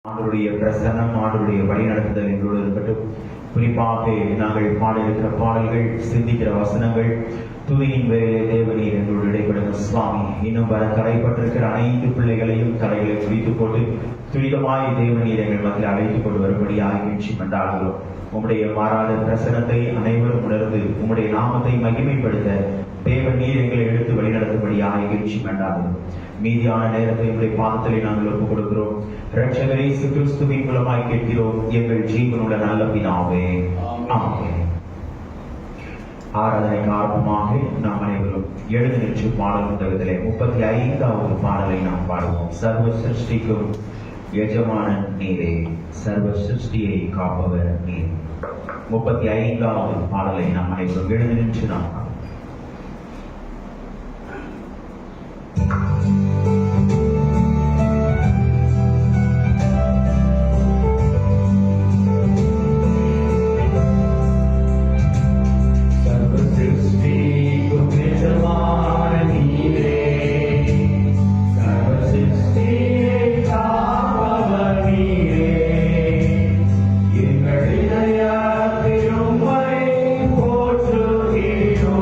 ஆண்டவருடைய பிரசன்னம், ஆண்டவருடைய வழிநடத்துதல் எங்களோடு இருக்கட்டும். குறிப்பாக நாங்கள் பாட இருக்கிற பாடல்கள், சிந்திக்கிற வசனங்கள், துதியின் வேலையை தேவனீர் எங்களோடு இடைப்படுங்க சுவாமி. இன்னும் வர கரைப்பட்டிருக்கிற அனைத்து பிள்ளைகளையும் கரைகளை பிடித்துக் கொண்டு துரிதமாய் தேவனீர் எங்கள் மத்தியில் அழைத்துக் கொண்டு வரும்படியாக நிகழ்ச்சி கொண்டாடுகிறோம். உம்முடைய மாறாத பிரசனத்தை அனைவரும் உணர்ந்து உம்முடைய நாமத்தை மகிமைப்படுத்த தேவனீர் எங்களை எடுத்து வழிநடத்தும்படியாக நிகழ்ச்சி கொண்டாடுகிறோம். மீதியான நேரத்தை உங்களுடைய பாதத்திலே நாங்கள் ஒப்புக் கொடுக்கிறோம். இரட்சகரை இயேசு கிறிஸ்துவின் மூலமாய் கேட்கிறோம் எங்கள் ஜீவனுள்ள நல்ல பிதாவே, ஆமென். ஆராதனைக்கு ஆர்வமாக நாம் அனைவரும் எழுந்து நின்று பாடல் புத்தகத்திலே 35வது பாடலை நாம் பாடுவோம். சர்வ சிருஷ்டிக்கும் எஜமானன் நீரே, சர்வ சிருஷ்டியை காப்பவர் நீர். 35வது பாடலை நாம் அனைவரும் எழுந்து நின்று நாம் பாடுவோம். Hero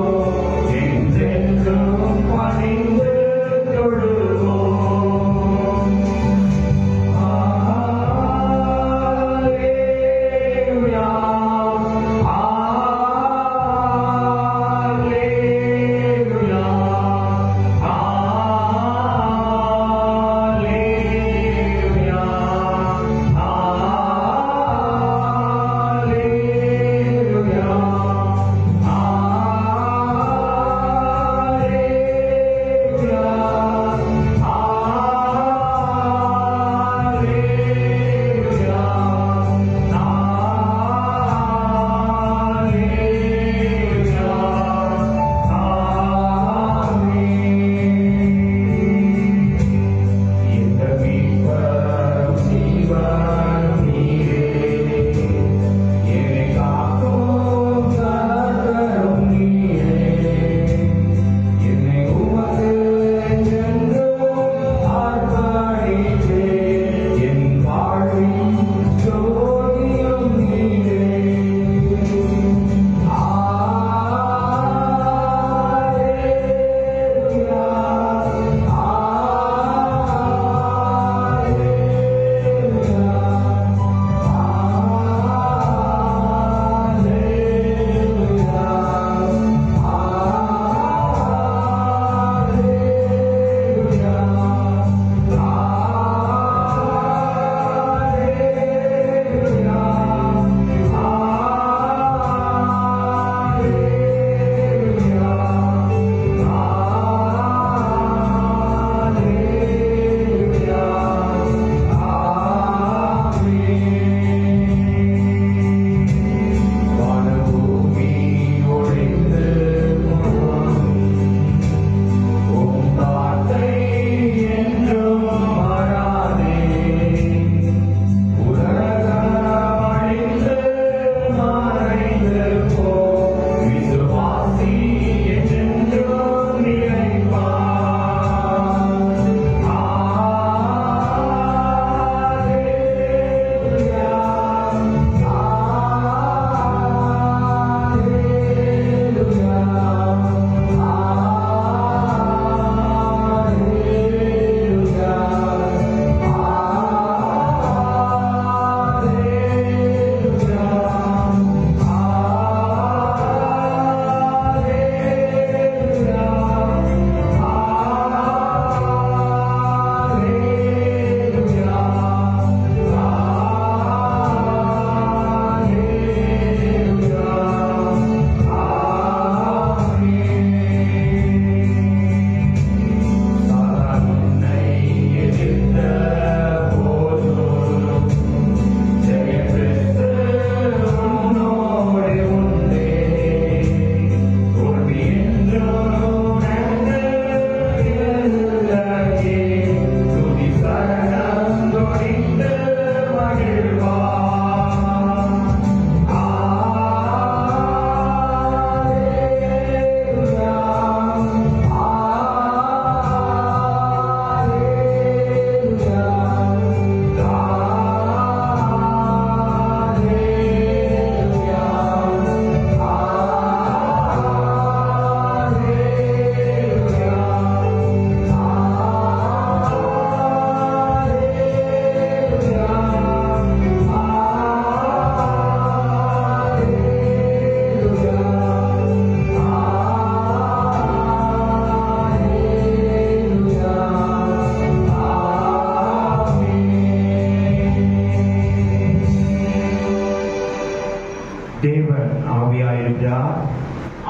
இருக்கிறார்.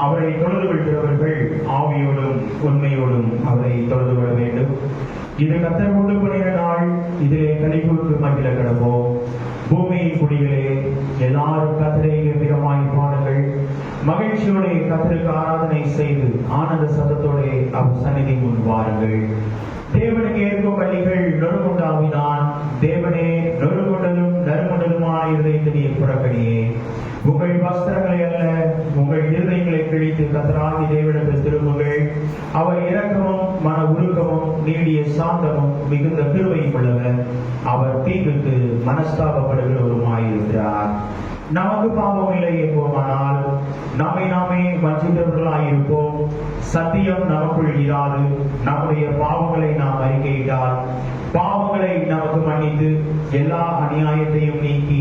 அவரை தொழுது கொள்கிறவர்கள் ஆவியோடும் உண்மையோடும் அவரை தொழுது கொள்ள வேண்டும். இது கர்த்தர் உண்டு பண்ணின நாள், இதிலே களிகூர்ந்து மகிழ கடவோம். பூமியின் குடிகளே, எல்லாரும் கர்த்தரை கம்பீரமாய் பாடுங்கள். மகிழ்ச்சியோட கர்த்தருக்கு ஆராதனை செய்து ஆனந்த சத்தத்தோட அவர் சந்நிதி முன் வாருங்கள். தேவனுக்கு ஏற்கும் பள்ளிகள் நொறுங்குண்டாவினான். தேவனே, நொறுங்குண்டலும் நறுங்குண்டலுமான இருதயத்திலே புறக்கணியே. உங்கள் வஸ்திரங்களை அல்ல, உங்கள் இருதயங்களை கிழித்து கர்த்தராகிய தேவனிடத்தில் திரும்புங்கள். அவர் இரக்கமும் மன உருக்கமும் நீடிய சாந்தமும் மிகுந்த கிருபையும் உள்ளவர். அவர் தீங்குக்கு மனஸ்தாபப்படுகிறவருமாயிருக்கிறார். நமக்கு பாவம் இல்லை என்போமானால் நம்மை நாமே வஞ்சித்தவர்களாயிருப்போம். சத்தியம் நமக்குள் இராது. நம்முடைய பாவங்களை நாம் அறிக்கையிட்டால் பாவங்களை நமக்கு மன்னித்து எல்லா அநியாயத்தையும் நீக்கி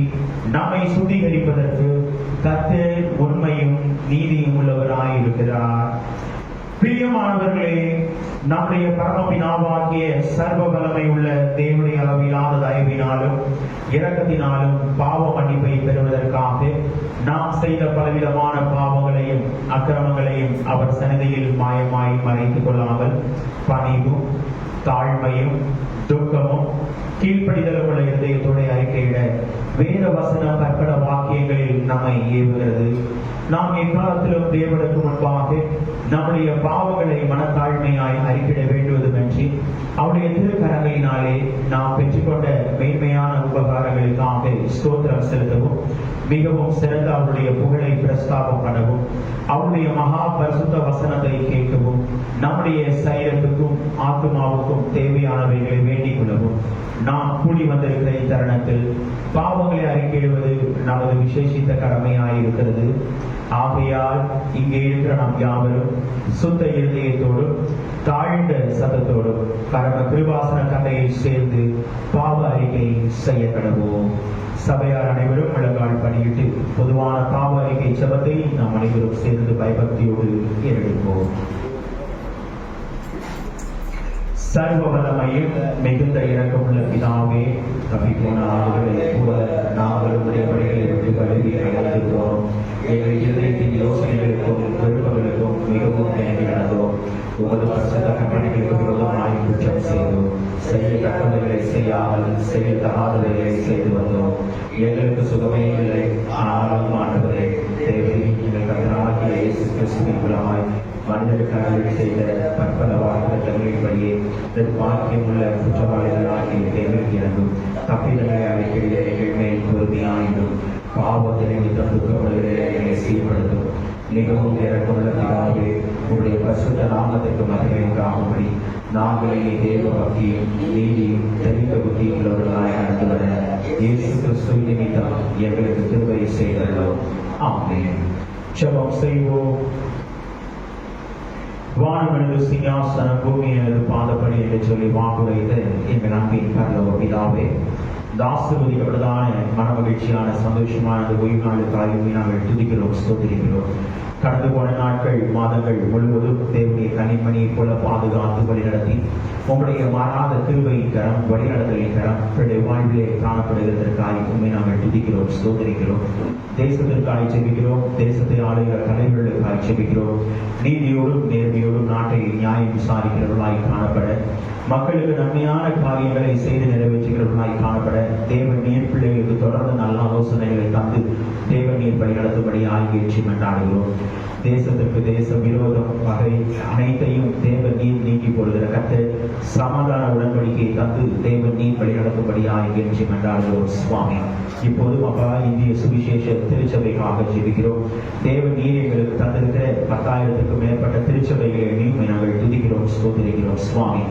நம்மை சுத்திகரிப்பதற்கு கர்த்தர் உண்மையும் நீதியும் உள்ளவராயிருக்கிறார். பிரியமானவர்களே, நம்முடைய பரமபிதாவாகிய சர்வ வல்லமை உள்ள தேவனுடைய அளவிலான தயவினாலும் இரக்கத்தினாலும் பாவ மன்னிப்பை பெறுவதற்காக நாம் செய்த பலவிதமான பாவங்களையும் அக்கிரமங்களையும் அவர் சந்நிதியில் மாயமாய் மறைத்துக் கொள்ளாமல் பணிவும் தாழ்மையும் துக்கமும் கீழ்ப்படிதலும் உள்ள இருதயத்தோட அறிக்கையிட வேத வசனம் கற்பட வாக்கியங்களில் நம்மை ஏவுகிறது. நாம் எக்காலத்திலும் தேவனுக்கு முன்பாக நம்முடைய பாவங்களை மனத்தாழ்மையாய் அறிக்கையிட வேண்டுவதுமின்றி அவருடைய திருக்கரங்களினாலே நாம் பெற்றுக்கொண்ட மேன்மையான உபகாரங்களுக்காக ஸ்தோத்திரம் செலுத்தவும் மிகவும் சிறந்த அவருடைய புகழை பிரஸ்தாபம் பண்ணவும் அவருடைய மகா பரிசுத்த வசனத்தை கேட்கவும் நம்முடைய சரீரத்துக்கும் ஆத்மாவுக்கும் தேவையானவைகளை வேண்டிக் கொள்ளவும் நாம் கூடி வந்திருக்கிற தருணத்தில் பாவங்களை அறிக்கையிடுவது நமது விசேஷித்த கடமையாயிருக்கிறது. ஆகையால் இங்கே இருக்கிற நாம் யாவரும் சுத்த இருதயத்தோடும் தாழ்ந்த சத்தத்தோடும் பரம கிருபாசன கண்டையில் சேர்ந்து பாவ அறிக்கை செய்ய கடவோம். சபையார் அனைவரும் முழங்கால் பணியிட்டு பொதுவான பாவ அறிக்கை ஜெபத்தை நாம் அனைவரும் சேர்ந்து பயபக்தியோடு ஏறெடுப்போம். சர்வ வல்லமையில் மிகுந்த இரக்கமுள்ள பிதாவே, தப்பி போன ஆளுகளை கூட நாங்களும் வழிகளை விட்டு கழுவி அடைந்திருக்கிறோம். எங்கள் இதயத்தின் யோசனைகளுக்கும் விருப்பங்களுக்கும் மிகவும் தேங்கி நடந்தோம். உமது பரிசுத்த கட்டளைகளுக்கு விரோதமாய் குற்றம் செய்தோம். செய்யத்தக்கவைகளை செய்யாமல் செய்யத்தகாதவைகளை செய்து வந்தோம். எங்களுக்கு சுகமே இல்லை. ஆனாலும் ஆண்டவரே, தேவரே, எங்கள் கர்த்தராகிய இயேசு கிறிஸ்துவின் மூலமாய் மனிதர்களுக்காக செய்த பற்பல வாக்குத்தத்தங்களின்படியே பாக்கியமுள்ள குற்றவாளிகளாகிய தேவனுக்கு எனக்கும் தப்பிதங்களை அழைக்கிற எங்கள் மேல் பொறுமையாயிடும் பாவத்தினை துக்கப்படுகிறதை சீர்படுத்தும். மிகவும் இரக்கமுள்ள பிதாவே, உங்களுடைய பரிசுத்த நாமத்திற்கு மகிமைக்காகும்படி நாங்களே தேவ பக்தியும் நீதியும் தெரிந்த புத்தியும் உள்ளவர்களாய் நடந்து வர இயேசு கிறிஸ்துவின் நிமித்தம் எங்களுக்கு கிருபை செய்தோம். ஆமென். ஜெபம் செய்வோம். வானமெனது சிங்காசனம், பூமி எனது பாதப்படி என்று சொல்லி வாக்குரைத்த எங்கள் அன்பின் பரலோக பிதாவே, ஆசீர்வதிக்கப்பட்டதான மனமகிழ்ச்சியான சந்தோஷமான ஓய்வு நாளுக்காக நாங்கள் துதிக்கிறோம், ஸ்தோத்திரிக்கிறோம். கடந்து போன நாட்கள் மாதங்கள் முழுவதும் தேவனுடைய கனிமணியை போல பாதுகாத்து வழிநடத்தி உங்களுடைய மாறாத கிருபையின் கரம் வழிநடத்தலின் கரம் உங்களுடைய வாழ்விலே காணப்படுவதற்காக உண்மை நாங்கள் துதிக்கிறோம், ஸ்தோத்திரிக்கிறோம். தேசத்திற்காக ஜெபிக்கிறோம். தேசத்தை ஆளுகிற தலைவர்களுக்காக ஜெபிக்கிறோம். நீதியோடும் நேர்மையோடும் நாட்டை நியாயம் விசாரிக்கிறவர்களாய் காணப்பட, மக்களுக்கு நன்மையான காரியங்களை செய்து நிறைவேற்றுகிறவர்களாய் காணப்பட, தேவன் நீர் பிள்ளைகளுக்கு தொடர்ந்து நல்ல ஆலோசனைகளை தந்து தேவன் நீர் வழி நடத்தும்படி ஆகியற்றி மன்றாடுகிறோம். தேசத்திற்கு தேச விரோதம் வகை அனைத்தையும் தேவன் நீர் நீக்கி போடுகிற கர்த்தர் சமாதான உடன்படிக்கையை தந்து தேவன் நீர் வழி நடத்தும்படி ஆகியற்றி மன்றாடுகிறோம். சுவாமி, இப்போதும் அப்பா இந்திய சுவிசேஷ திருச்சபைக்காக ஜெபிக்கிறோம். தேவன் நீர் எங்களுக்கு தந்திருக்கிற 10,000க்கும் மேற்பட்ட திருச்சபைகளை எண்ணியுமே நாங்கள் துதிக்கிறோம், ஸ்தோத்திரிக்கிறோம். சுவாமி,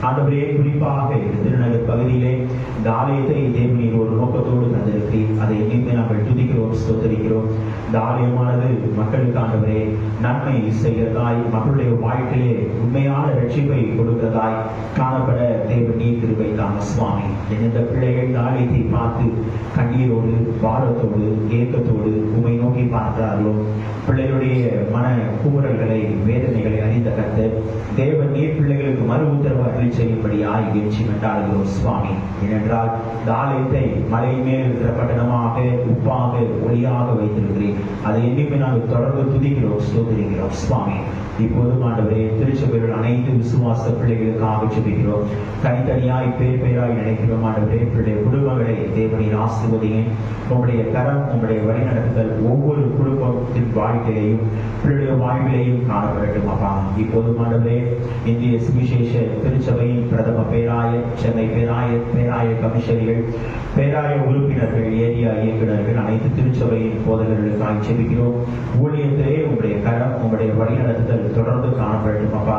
ஆண்டவரே, குறிப்பாக திருநகர் பகுதியிலே இந்த ஆலயத்தை தேவன் ஒரு நோக்கத்தோடு தந்திருக்கிறீர். அதை எண்ணியுமே நாங்கள் துதிக்கிறோம், ஸ்தோத்திரிக்கிறோம். இந்த ஆலயமானது மக்களுக்கு ஆண்டவரே நன்மை செய்கிறதாய், மக்களுடைய வாழ்க்கையிலே உண்மையான ரட்சிப்பை கொடுக்கிறதாய் காணப்பட தேவன் நீர் கிருபை தாங்க. சுவாமி, எந்த பிள்ளைகள் இந்த ஆலயத்தை பார்த்து கண்ணீரோடு பாரத்தோடு ஏக்கத்தோடு உமை நோக்கி பார்க்கிறார்களோ, பிள்ளைகளுடைய மன குமுறல்களை வேதனைகளை அறிந்த கர்த்தர் தேவன் நீர் பிள்ளைகளுக்கு மறு உத்தரவு அருளி செய்யும்படியாய் எஞ்சி கொண்டாடுகிறோம் சுவாமி. ஏனென்றால் இந்த ஆலயத்தை மலை மேல் இருக்கிற பட்டணமாக உப்பாக ஒளியாக வைத்திருக்கிறேன். அதை எண்ணிமே நாங்கள் தொடர்ந்து துதிக்கிறோம், ஸ்தோத்திரிக்கிறோம் சுவாமி. இப்போது ஆண்டவரே, திருச்சபைகள் அனைத்து விசுவாச பிள்ளைகளுக்காக ஜெபிக்கிறோம். தனித்தனியாய் பேர் பேராய் நினைக்கிறோம் ஆண்டவரே. பிள்ளை குடும்பங்களை தேவனின் ஆசீர்வதிங்க. உங்களுடைய கரம், உங்களுடைய வழிநடத்துதல் ஒவ்வொரு குடும்பத்தின் வாழ்க்கையிலையும் பிள்ளைய வாழ்விலையும் காணப்படட்டும் அப்பா. இப்போது ஆண்டவரே, இந்திய சுவிசேஷ திருச்சபையின் பிரதம பேராயர், சென்னை பேராயர் கமிஷனர்கள், பேராய உறுப்பினர்கள், ஏரியா இயக்குநர்கள், அனைத்து திருச்சபையின் போதகர்களுக்காக ஜெபிக்கிறோம். ஊழியத்திலே உங்களுடைய கரம், உங்களுடைய வழிநடத்துதல் தொடர்ந்து காணப்படட்டும் அப்பா.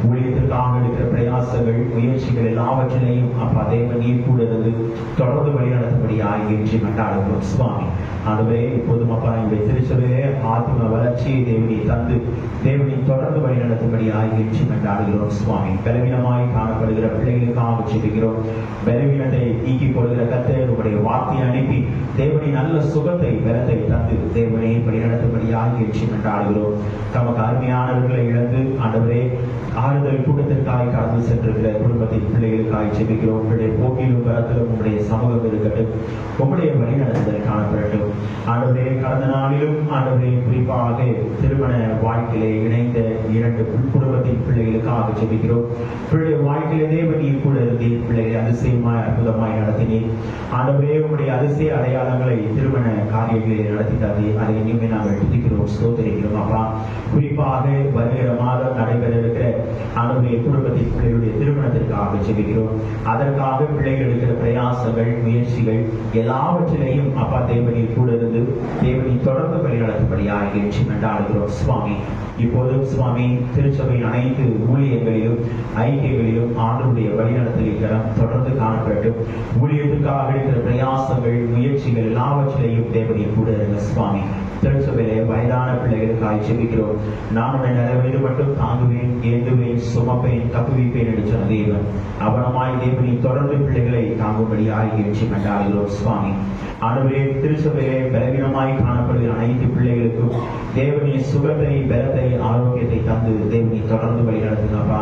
ஊழியத்திற்காக இருக்கிற பிரயாசங்கள், முயற்சிகள் எல்லாவற்றிலையும் அப்பா தேவன் நீர் கூட இருந்து தொடர்ந்து வழிநடத்தும்படியாய் வெற்றி கொண்டாடுகிறோம் சுவாமி. ஆகவே இப்போதும் அப்பா என்னுடைய திருச்சபையிலே ஆத்ம வளர்ச்சியை தேவனை தந்து தேவனை தொடர்ந்து வழிநடத்தும்படியாய் வெற்றி கொண்டாடுகிறோம் சுவாமி. பலவீனமாய் காணப்படுகிற பிள்ளைகளுக்காக ஜெபிக்கிறோம். பலவீனத்தை நீக்கி போடுகிற கர்த்தர் உங்களுடைய வார்த்தையை அனுப்பி தேவனை நல்ல சுகத்தை பலத்தை தந்து தேவனை வழிநடத்தும்படியாய் வெற்றி கொண்டாடுகிறோம். தமக்கு அருமையானவர்களை இழந்து ஆண்டவரே ஆறுதல் கூட்டத்திற்காய் கடந்து சென்றிருக்கிற குடும்பத்தின் பிள்ளைகளுக்காய் ஜெபிக்கிறோம். உங்களுடைய போக்கிலும் வரத்திலும் உங்களுடைய சமூகம் இருக்கட்டும், உங்களுடைய வழிநடத்துதல் காணப்படட்டும் ஆண்டவரே. கடந்த நாளிலும் ஆண்டவரே குறிப்பாக திருமண வாழ்க்கையிலே இணைந்த 2 குடும்பத்தின் பிள்ளைகளுக்காக ஜெபிக்கிறோம். பிள்ளை வாழ்க்கையிலே தேவன் கூட இருந்தே பிள்ளைகளை அதிசயமாய் அற்புதமாய் நடத்தினேன் ஆண்டவரே. உங்களுடைய அதிசய அடையாளங்களை திருமண காரியங்களில் நடத்திட்டாதே, அதை இனிமே நாங்கள் துதிக்கிறோம், ஸ்தோத்திரிக்கிறோம் அப்பா. குறிப்பாக வருகிற மாதம் நடைபெற இருக்கிற ஆண்டவருடைய குடும்பத்தின் பிள்ளைகளுடைய திருமணத்திற்காக ஜெபிக்கிறோம். அதற்காக பிள்ளைகள் இருக்கிற பிரயாசங்கள், முயற்சிகள் எல்லாவற்றிலையும் அப்பா தேவனில் கூட இருந்து தேவனை தொடர்ந்து வழிநடத்தும்படியாக வெற்றி கொண்டாடுகிறோம் சுவாமி. இப்போதும் சுவாமி திருச்சபையின் அனைத்து ஊழியங்களிலும் ஐக்கியங்களிலும் ஆண்டவருடைய வழிநடத்தலின் கரம் தொடர்ந்து காணப்பட்டும். ஊழியத்துக்காக இருக்கிற பிரயாசங்கள், முயற்சிகள் எல்லாவற்றிலையும் தேவனில் கூட இருங்க சுவாமி. திருச்சபையிலே வயதான பிள்ளைகளுக்காக ஜெபிக்கிறோம். நான் என் அளவீடு மட்டும் தாங்குவேன், ஏந்துவேன், சுமப்பேன், தப்புவிப்பேன் என்று சொன்ன தேவன் அவனமாய் தேவனை தொடர்ந்து பிள்ளைகளை தாங்கும்படியாய் வெற்றி கொண்டாடுகிறோம் சுவாமி. ஆண்டவரே, திருச்சபையிலே பலவீனமாய் காணப்படுகிற அனைத்து பிள்ளைகளுக்கும் தேவனின் சுகத்தை, பலத்தை, ஆரோக்கியத்தை தந்து தேவனை தொடர்ந்து வழிநடத்துங்கப்பா.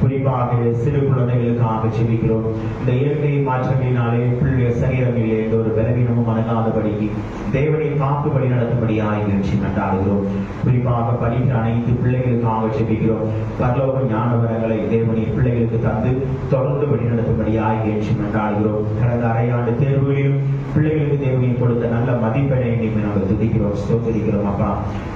குறிப்பாக சிறு குழந்தைகளுக்காக ஜெபிக்கிறோம். இந்த இயற்கை மாற்றங்களினாலே பிள்ளைகள் சரீரங்களிலே எந்த ஒரு பலவீனமும் அணுகாதபடிக்கு தேவனை காத்து வழி நடத்தும்படியாய் வெற்றி கொண்டாடுகிறோம். குறிப்பாக படிக்கிற அனைத்து பிள்ளைகளுக்காக ஜெபிக்கிறோம். பரலோக ஞான வரங்களை தேவனை பிள்ளைகளுக்கு தந்து தொடர்ந்து வழி நடத்தும்படியாய் வெற்றி கொண்டாடுகிறோம். கடந்த அரையாண்டு தேர்வுகளிலும் பிள்ளைகளுக்கு தேவனை கொடுத்த நல்ல மதிப்பெண்ணை நாங்கள் துதிக்கிறோம், ஸ்தோத்திரிக்கிறோம் அப்பா.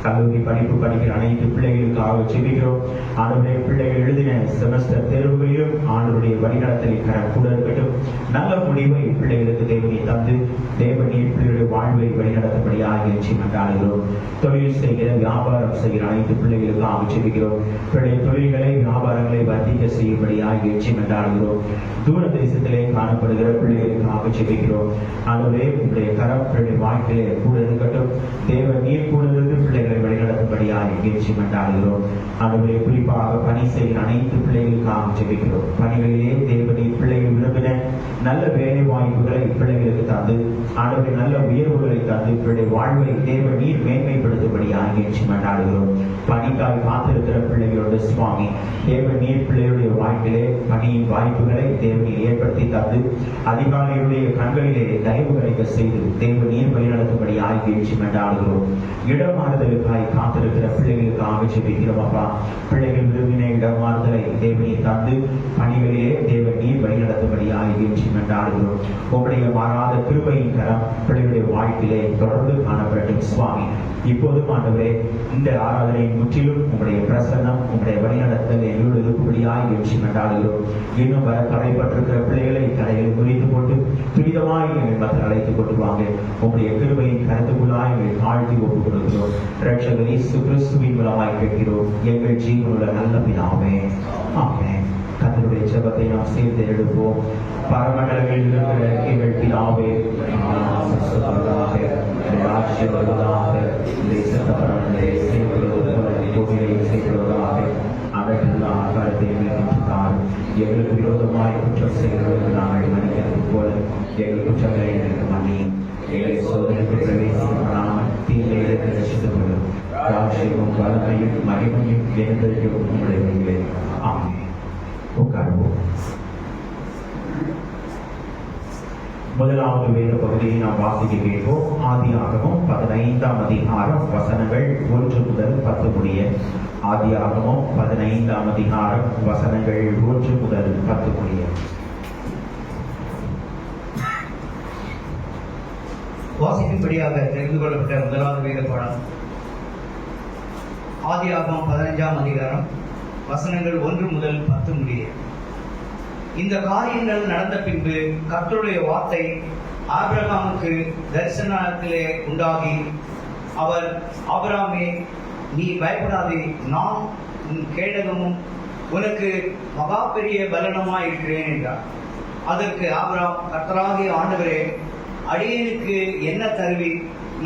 கல்லூரி படிப்பு படிக்கிற அனைத்து பிள்ளைகளுக்காக ஜெபிக்கிறோம். ஆண்டவரே, பிள்ளைகள் எழுதின செமஸ்டர் தேர்வுகளிலும் ஆண்டவருடைய வழிநடத்தலின் கரம் கூட இருக்கட்டும். நல்ல முடிவை பிள்ளைகளுக்கு தேவனை தந்து தேவனை பிள்ளைகளுடைய வாழ்வை வழிநடத்தும்படியாக வெற்றி கொண்டாடுகிறோம். தொழில் செய்கிற, வியாபாரம் செய்கிற அனைத்து பிள்ளைகளுக்காக ஜெபிக்கிறோம். பிள்ளை தொழில்களை, வியாபாரங்களை வர்த்திக்க செய்யும்படியாக வெற்றி கொண்டாடுகிறோம். தூர தேசத்திலே காணப்படுகிற பிள்ளைகளுக்காக ஜெபிக்கிறோம். ஆகவே உங்களுடைய கரம் பிள்ளை வாழ்க்கையிலே கூட இருக்கட்டும். தேவன் நீர் கூட இருந்து பிள்ளைகளை வழிநடத்தும்படியாக வெற்றி கொண்டாடுகிறோம். ஆகவே குறிப்பாக பணி செய்கிற அனைத்து பிள்ளைகளுக்காக ஜெபிக்கிறோம். பணிகளிலே தேவனை பிள்ளைகள் விரும்பின நல்ல வேலை வாய்ப்புகளை பிள்ளைகளுக்கு தந்து ஆண்டவரை நல்ல உயர்வுகளை தந்து பிள்ளை வாழ்வை தேவன் நீர் மேன்மைப்படுத்தும்படியாக வெற்றி கொண்டாடுகிறோம். பணிக்காய் காத்திருக்கிற பிள்ளைகளோட சுவாமி தேவன் நீர் பிள்ளைகளுடைய வாழ்க்கையிலே பணியின் வாய்ப்புகளை தேவனை ஏற்படுத்தி தந்து அதிகாரிகளுடைய கண்களிலே தயவு கிடைக்க செய்து தேவன் நீர் வழிநடத்தும்படியாக வெற்றி கொண்டாடுகிறோம். இடமாறுதலுக்காய் காத்திருக்கிற பிள்ளைகளுக்காக ஜெபிக்கிறோம் அப்பா. பிள்ளைகள் விரும்பின இடமாறுதலை தேவனை தந்து பணிகளிலே தேவன் நீர் வழிநடத்தும்படியாக வெற்றி கொண்டாடுகிறோம். உங்களுடைய மாறாத கிருபையின் கரம் பிள்ளைகளுடைய வாழ்க்கையிலே தொடர்ந்து காணப்படட்டும் சுவாமி. இப்போது ஆண்டவரே, இந்த ஆராதனை முற்றிலும் உங்களுடைய பிரசன்னம், உங்களுடைய வழிநடத்தல் எங்களோடு இருக்கும்படியாக வெற்றி கொண்டாடுகிறோம். இன்னும் வர தடைப்பட்டிருக்கிற பிள்ளைகளை தடைகளை முறித்து கொண்டு துரிதமாய் எங்கள் மத்தியில் அழைத்துக் கொண்டு வாங்க. உங்களுடைய கிருபையின் கருத்துக்குள்ளாய் எங்களை தாழ்த்தி ஒப்புக் கொடுக்கிறோம். இரட்சகர் இயேசு கிறிஸ்துவின் மூலமாய் கேட்கிறோம் எங்கள் ஜீவனுள்ள நல்ல பிதாவே, ஆமென். கர்த்தருடைய ஜெபத்தை நாம் சேர்ந்து எடுப்போம். பரமண்டலங்களில் இருக்கிற எங்கள் பிதாவே, ராஜ்யம் வருவதாக, தேசத்தவர்களே செய்யப்படுவது போல பூமியிலே செய்யப்படுவதாக. அவர்கள் ஆகாரத்தை எங்களுக்கு தாரும். எங்களுக்கு விரோதமாய் குற்றம் செய்கிறவர்கள் நாங்கள் மன்னிக்கிறது போல எங்கள் குற்றங்களை எங்களுக்கு மன்னியும். எங்களை சோதனைக்கு பிரவேசிக்கப்படாமல் தீமையிலிருந்து ரட்சித்துக் கொள்ளும். ராஜ்யமும் வல்லமையும் மகிமையும் என்றென்றைக்கும் உம்முடையவைகளே. ஆமென். உட்காருவோம். முதலாவது வேத பகுதியை நாம் வாசிக்க கேட்போம். ஆதியாகமம் 15ஆம் அதிகாரம் வசனங்கள் 1 முதல் 10 முடிய. ஆதியாகமம் 15ஆம் அதிகாரம் வசனங்கள் 1 முதல் 10 முடிய. வாசிக்கும்படியாக தெரிந்து கொள்ளப்பட்ட முதலாவது வேத பாடம் ஆதியாகமம் 15ஆம் அதிகாரம் வசனங்கள் 1 முதல் 10 முடிய. இந்த காரியங்கள் நடந்த பின்பு கர்த்தருடைய வார்த்தை ஆபிரகாமுக்கு தரிசனத்திலே உண்டாகி, அவர், ஆபிரகாமே, நீ பயப்படாதே, நான் உன் கேடகமும் உனக்கு மகா பெரிய பலனுமாய் இருக்கிறேன் என்றார். அதற்கு ஆபிரகாம், கர்த்தராகிய ஆண்டவரே, அடியேனுக்கு என்ன தருவி?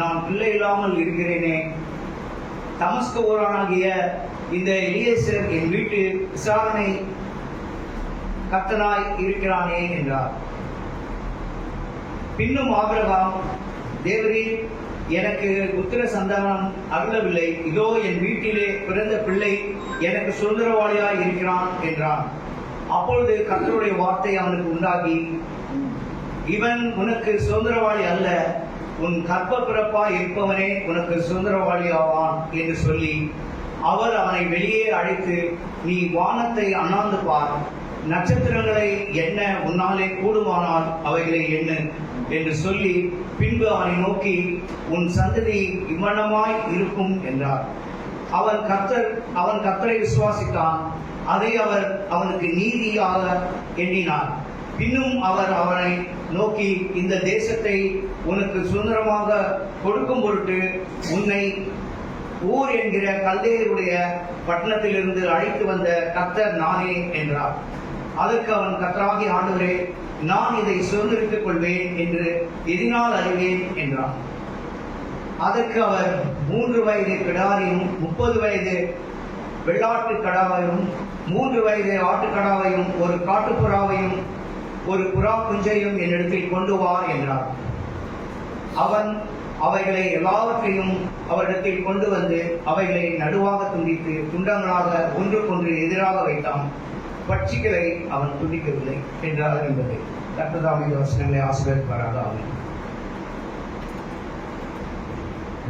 நான் பிள்ளை இல்லாமல் இருக்கிறேனே. தமஸ்கு ஊரானாகிய இந்த எலியேசர் என் வீட்டு விசாரணை கர்த்தனாய் இருக்கிறானே என்றார். பின்னும் ஆபிரகாம், தேவரீர் எனக்கு புத்திர சந்தானம் அருளவில்லை, இதோ என் வீட்டிலே பிறந்த பிள்ளை எனக்கு சுதந்திரவாளியாய் இருக்கிறான் என்றான். அப்பொழுது கர்த்தருடைய வார்த்தை அவனுக்கு உண்டாகி, இவன் உனக்கு சுதந்திரவாளி அல்ல, உன் கற்ப பிறப்பாய் இருப்பவனே உனக்கு சுதந்திரவாளி ஆவான் என்று சொல்லி, அவர் அவனை வெளியே அழைத்து, நீ வானத்தை அண்ணாந்து பார், நட்சத்திரங்களை எண்ண உன்னாலே கூடுமானால் அவைகளை எண்ணு என்று சொல்லி, பின்பு அவனை நோக்கி, உன் சந்ததி இவ்வண்ணமாய் இருக்கும் என்றார். அவன் கர்த்தரை விசுவாசித்தான், அதை அவர் அவனுக்கு நீதியாக எண்ணினார். பின்னும் அவர் அவனை நோக்கி, இந்த தேசத்தை உனக்கு சுதந்திரமாக கொடுக்கும் பொருட்டு உன்னை ஊர் என்கிற கல்தேயருடைய பட்டணத்திலிருந்து அழைத்து வந்த கர்த்தர் நானே என்றார். அதற்கு அவன், கர்த்தராகிய ஆண்டவரே, நான் இதை சுதந்திரித்துக் கொள்வேன் என்று எதினால் அறிவேன் என்றான். அதற்கு அவர், 3 வயது கிடாரியும் 30 வயது வெள்ளாட்டு கடாவையும் 3 வயது ஆட்டுக்கடாவையும் ஒரு காட்டுப்புறாவையும் ஒரு புறா குஞ்சையும் என்னிடத்தில் கொண்டு வா என்றார். அவன் அவைகளை எல்லாவற்றையும் அவரிடத்தில் கொண்டு வந்து அவைகளை நடுவாக துண்டித்து துண்டங்களாக ஒன்றுக்கொன்று எதிராக வைத்தான். பட்சிகளை அவன் துண்டிக்கவில்லை என்றார் என்பது கர்த்தருடைய வசனங்களை ஆசீர்வதிப்பாராக. ஆமென்.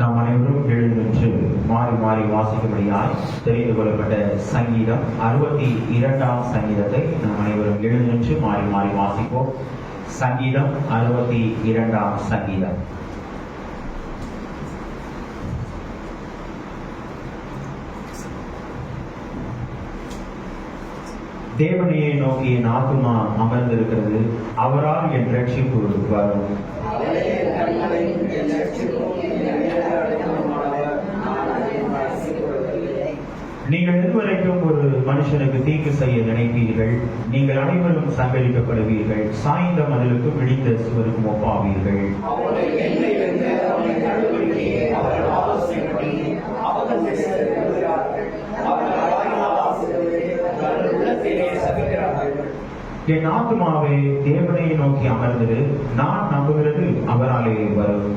நாம் அனைவரும் எழுந்து மாறி மாறி வாசிக்கும்படியாய் தெரிந்து கொள்ளப்பட்ட சங்கீதம் 62ஆம் சங்கீதத்தை நாம் அனைவரும் எழுந்து மாறி மாறி வாசிப்போம். சங்கீதம் 62ஆம் சங்கீதம். தேவனையை நோக்கி என் ஆத்துமா அமர்ந்திருக்கிறது, அவரால் என் ரட்சிப்பு வரும். நீங்கள் எதுவரைக்கும் ஒரு மனுஷனுக்கு தீங்கு செய்ய நினைப்பீர்கள்? நீங்கள் அனைவரும் சங்கரிக்கப்படுவீர்கள், சாய்ந்த மதிலுக்கும் இடிந்த சுவருக்கும் ஒப்பாவீர்கள். என் ஆத்துமாவே தேவனை நோக்கி அமர்ந்தது, நான் நம்புகிறது அவராலே வரும்.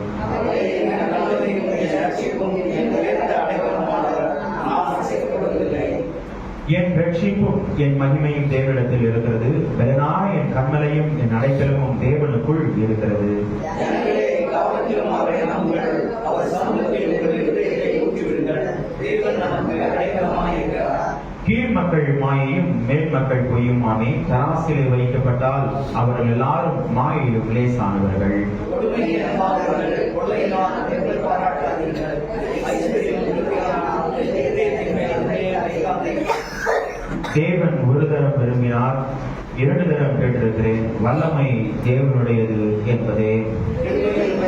என் ரட்சிப்பும் என் மகிமையும் தேவனிடத்தில் இருக்கிறது, பலனான என் கண்மலையும் என் அடைக்கலமும் தேவனுக்குள் இருக்கிறது. கீழ் மக்கள் மாயையும் மேல் மக்கள் பொய்யுமாமே, தராசிலே வைக்கப்பட்டால் அவர்கள் எல்லாரும் மாயையிலும் லேசானவர்கள். தேவன் ஒரு தரம் விரும்பினார், 2 தரம் கேட்டிருக்கிறேன், வல்லமை தேவனுடையது என்பதே. இப்பொழுதும்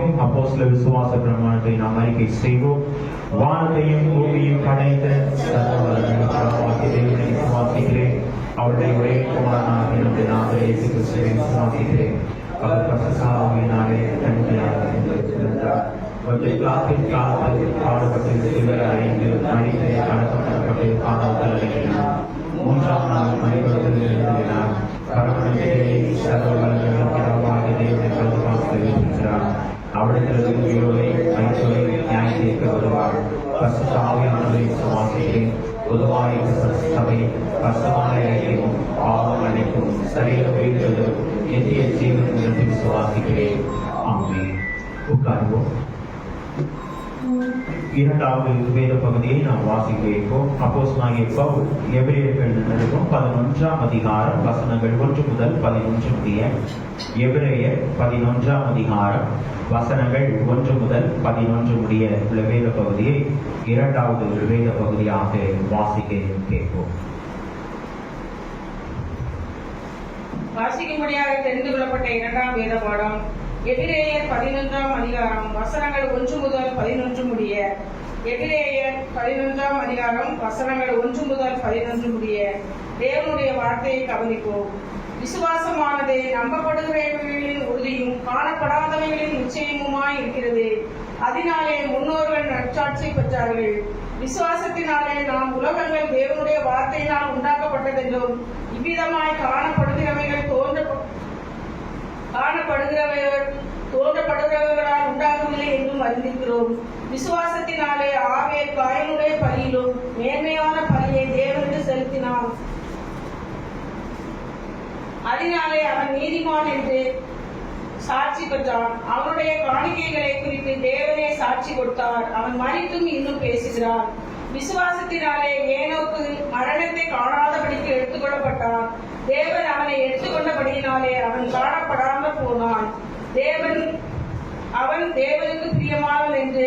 செய்வோம். அப்போஸ்தலர் விசுவாச பிரமாணத்தை நாம் அறிக்கை செய்வோம். வானத்தையும் பூமியையும் படைத்த தேவனை விசுவாசிக்கிறேன். அவருடைய ஒரே குமாரனாக இருந்த நாங்கள் இயேசு கிறிஸ்துவை விசுவாசிக்கிறேன். அவர் பரிசுத்தாவியினாலே கன்னியாக பிறந்தார். கொஞ்சம் காலத்தில் பாடுபட்டு சிலுவையில் அறைந்து மனிதனை அடக்கப்பட்டு பாதாளத்தில் அடைகிறார். மூன்றாம் நாள் மனிதர்கள் எழுதினார். பரமனிலே சர்வ வல்லமையுள்ள பிதாவாகிய தேவனை பரிசுத்தமாக இருக்கிறார். அவரிடத்திலிருந்து உயிரோரை மைத்துரை நியாயம் தீர்க்க வருவார். பரிசுத்த ஆவியானவரை விசுவாசிக்கிறேன். பொதுவாக சபை பரிசுத்தமான ஐக்கியமும் பாவம் அனைக்கும் சரீர உயிர்களும் நித்திய ஜீவன் என்று விசுவாசிக்கிறேன். ஆமென். உட்கார்வோம். இரண்டாவது வேத பகுதியை நாம் வாசிக்க வைப்போம். அப்போஸ்தலனாகிய பவுல் எபிரேயர்கள் நிருபம் 11ஆம் அதிகாரம் வசனங்கள் 1 முதல் 11 முடிய. எபிரேயர் 11ஆம் அதிகாரம் வசனங்கள் 1 முதல் 11 முடிய உள்ள வேத பகுதியை இரண்டாவது வேத பகுதியாக வாசிக்க கேட்போம். வாசிக்கும்படியாக தெரிந்து கொள்ளப்பட்ட இரண்டாம் வேத பாடம் எபிரேயர் 11ஆம் அதிகாரம் வசனங்கள் 1 முதல் 11 முடிய. எபிரேயர் 11ஆம் அதிகாரம் வசனங்கள் 1 முதல் 11 முடிய. தேவனுடைய வார்த்தையை கவனிப்போம். விசுவாசமானது நம்பப்படுகிறவைகளின் உறுதியும் காணப்படாதவைகளின் நிச்சயமுமாய் இருக்கிறது. அதனாலே முன்னோர்கள் நற்சாட்சி பெற்றார்கள். விசுவாசத்தினாலே நாம் உலகங்கள் தேவனுடைய வார்த்தையினால் உண்டாக்கப்பட்டதென்றும் இவ்விதமாய் தோன்றப்படுகிறவர்களால் உண்டாகவில்லை என்றும் அறிந்திருக்கிறோம். விசுவாசத்தினாலே ஆபேல் காயனுடைய பலியிலும் மேன்மையான பலியை தேவனுக்கு செலுத்தினான். அதனாலே அவன் நீதிமான் என்று சாட்சி பெற்றான். அவனுடைய காணிக்கைகளை குறித்து தேவனே சாட்சி கொடுத்தார். அவன் மரித்தும் இன்னும் பேசுகிறான். விசுவாசத்தினாலே ஏனோக்கு மரணத்தை காணாதபடிக்கு எடுத்துக்கொள்ளப்பட்டான். தேவன் அவனை எடுத்துக்கொண்டபடியினாலே அவன் காணப்படாமல் போனான். அவன் தேவனுக்கு பிரியமானவன் என்று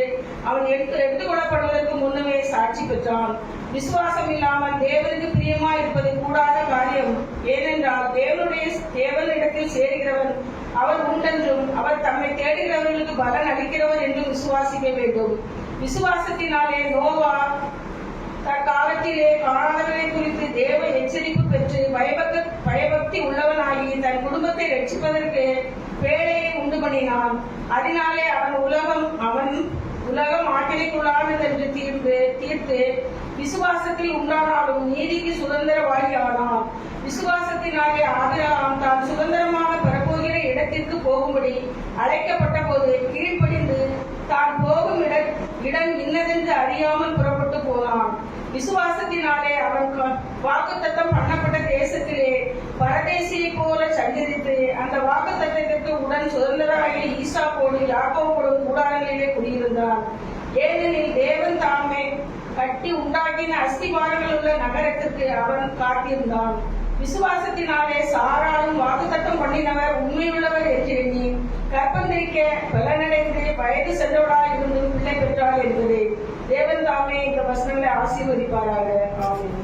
அவன் எடுத்துக்கொள்ளப்படுவதற்கு முன்னமே சாட்சி பெற்றான். விசுவாசம் இல்லாமல் தேவனுக்கு பிரியமா இருப்பது கூடாத காரியம். ஏனென்றால் தேவனிடத்தில் சேருகிறவன் அவர் உண்டென்றும் அவர் தம்மை தேடுகிறவர்களுக்கு பலன் அளிக்கிறவர் என்றும் விசுவாசிக்க வேண்டும். விசுவாசத்தினாலே நோவா தற்காலத்திலே காணாதவரை குறித்து தேவ எச்சரிப்பு பெற்று பயபக்தி உள்ளவனாகி தன் குடும்பத்தை ரட்சிப்பதற்கு வேலையை உண்டு பண்ணினான். அதனாலே அவன் உலகம் ஆக்கினைக்குள்ளானது என்று தீர்த்து விசுவாசத்தில் உண்டானாலும் நீதிக்கு சுதந்திரவாகி ஆனான். விசுவாசத்தினாலே ஆபிரகாம் தான் சுதந்திரமாக பெறப்போகிற இடத்திற்கு போகும்படி அழைக்கப்பட்ட போது கீழ்ப்படிந்து தான் போகும் இடம் இன்னதென்று அறியாமல் புறப்பட்டு போனான். விசுவாசத்தினாலே அவன் வாக்குத்தத்தம் பண்ணப்பட்ட தேசத்திலே பரதேசியை போல சஞ்சரித்து அந்த வாக்குத்தத்தத்திற்கு உடன் சுதந்திரராகிய ஈசாக்கோடு யாக்கோபோடும் கூடாரங்களிலே குடியிருந்தான். ஏனெனில் தேவன் தாமே கட்டி உண்டாக்கின அஸ்திபாரங்கள் உள்ள நகரத்திற்கு அவன் காத்திருந்தான். விசுவாசத்தினாலே சாராளும் வாக்குத்தத்தம் பண்ணினவர் உண்மையுள்ளவர் என்று எண்ணி கற்பந்தரிக்க பலனடைந்து வயது சென்றவளாய் இருந்து பிள்ளை பெற்றாள் என்பது. தேவன் தாமே இந்த வசனங்களை ஆசீர்வதிப்பாராக. ஆமென்.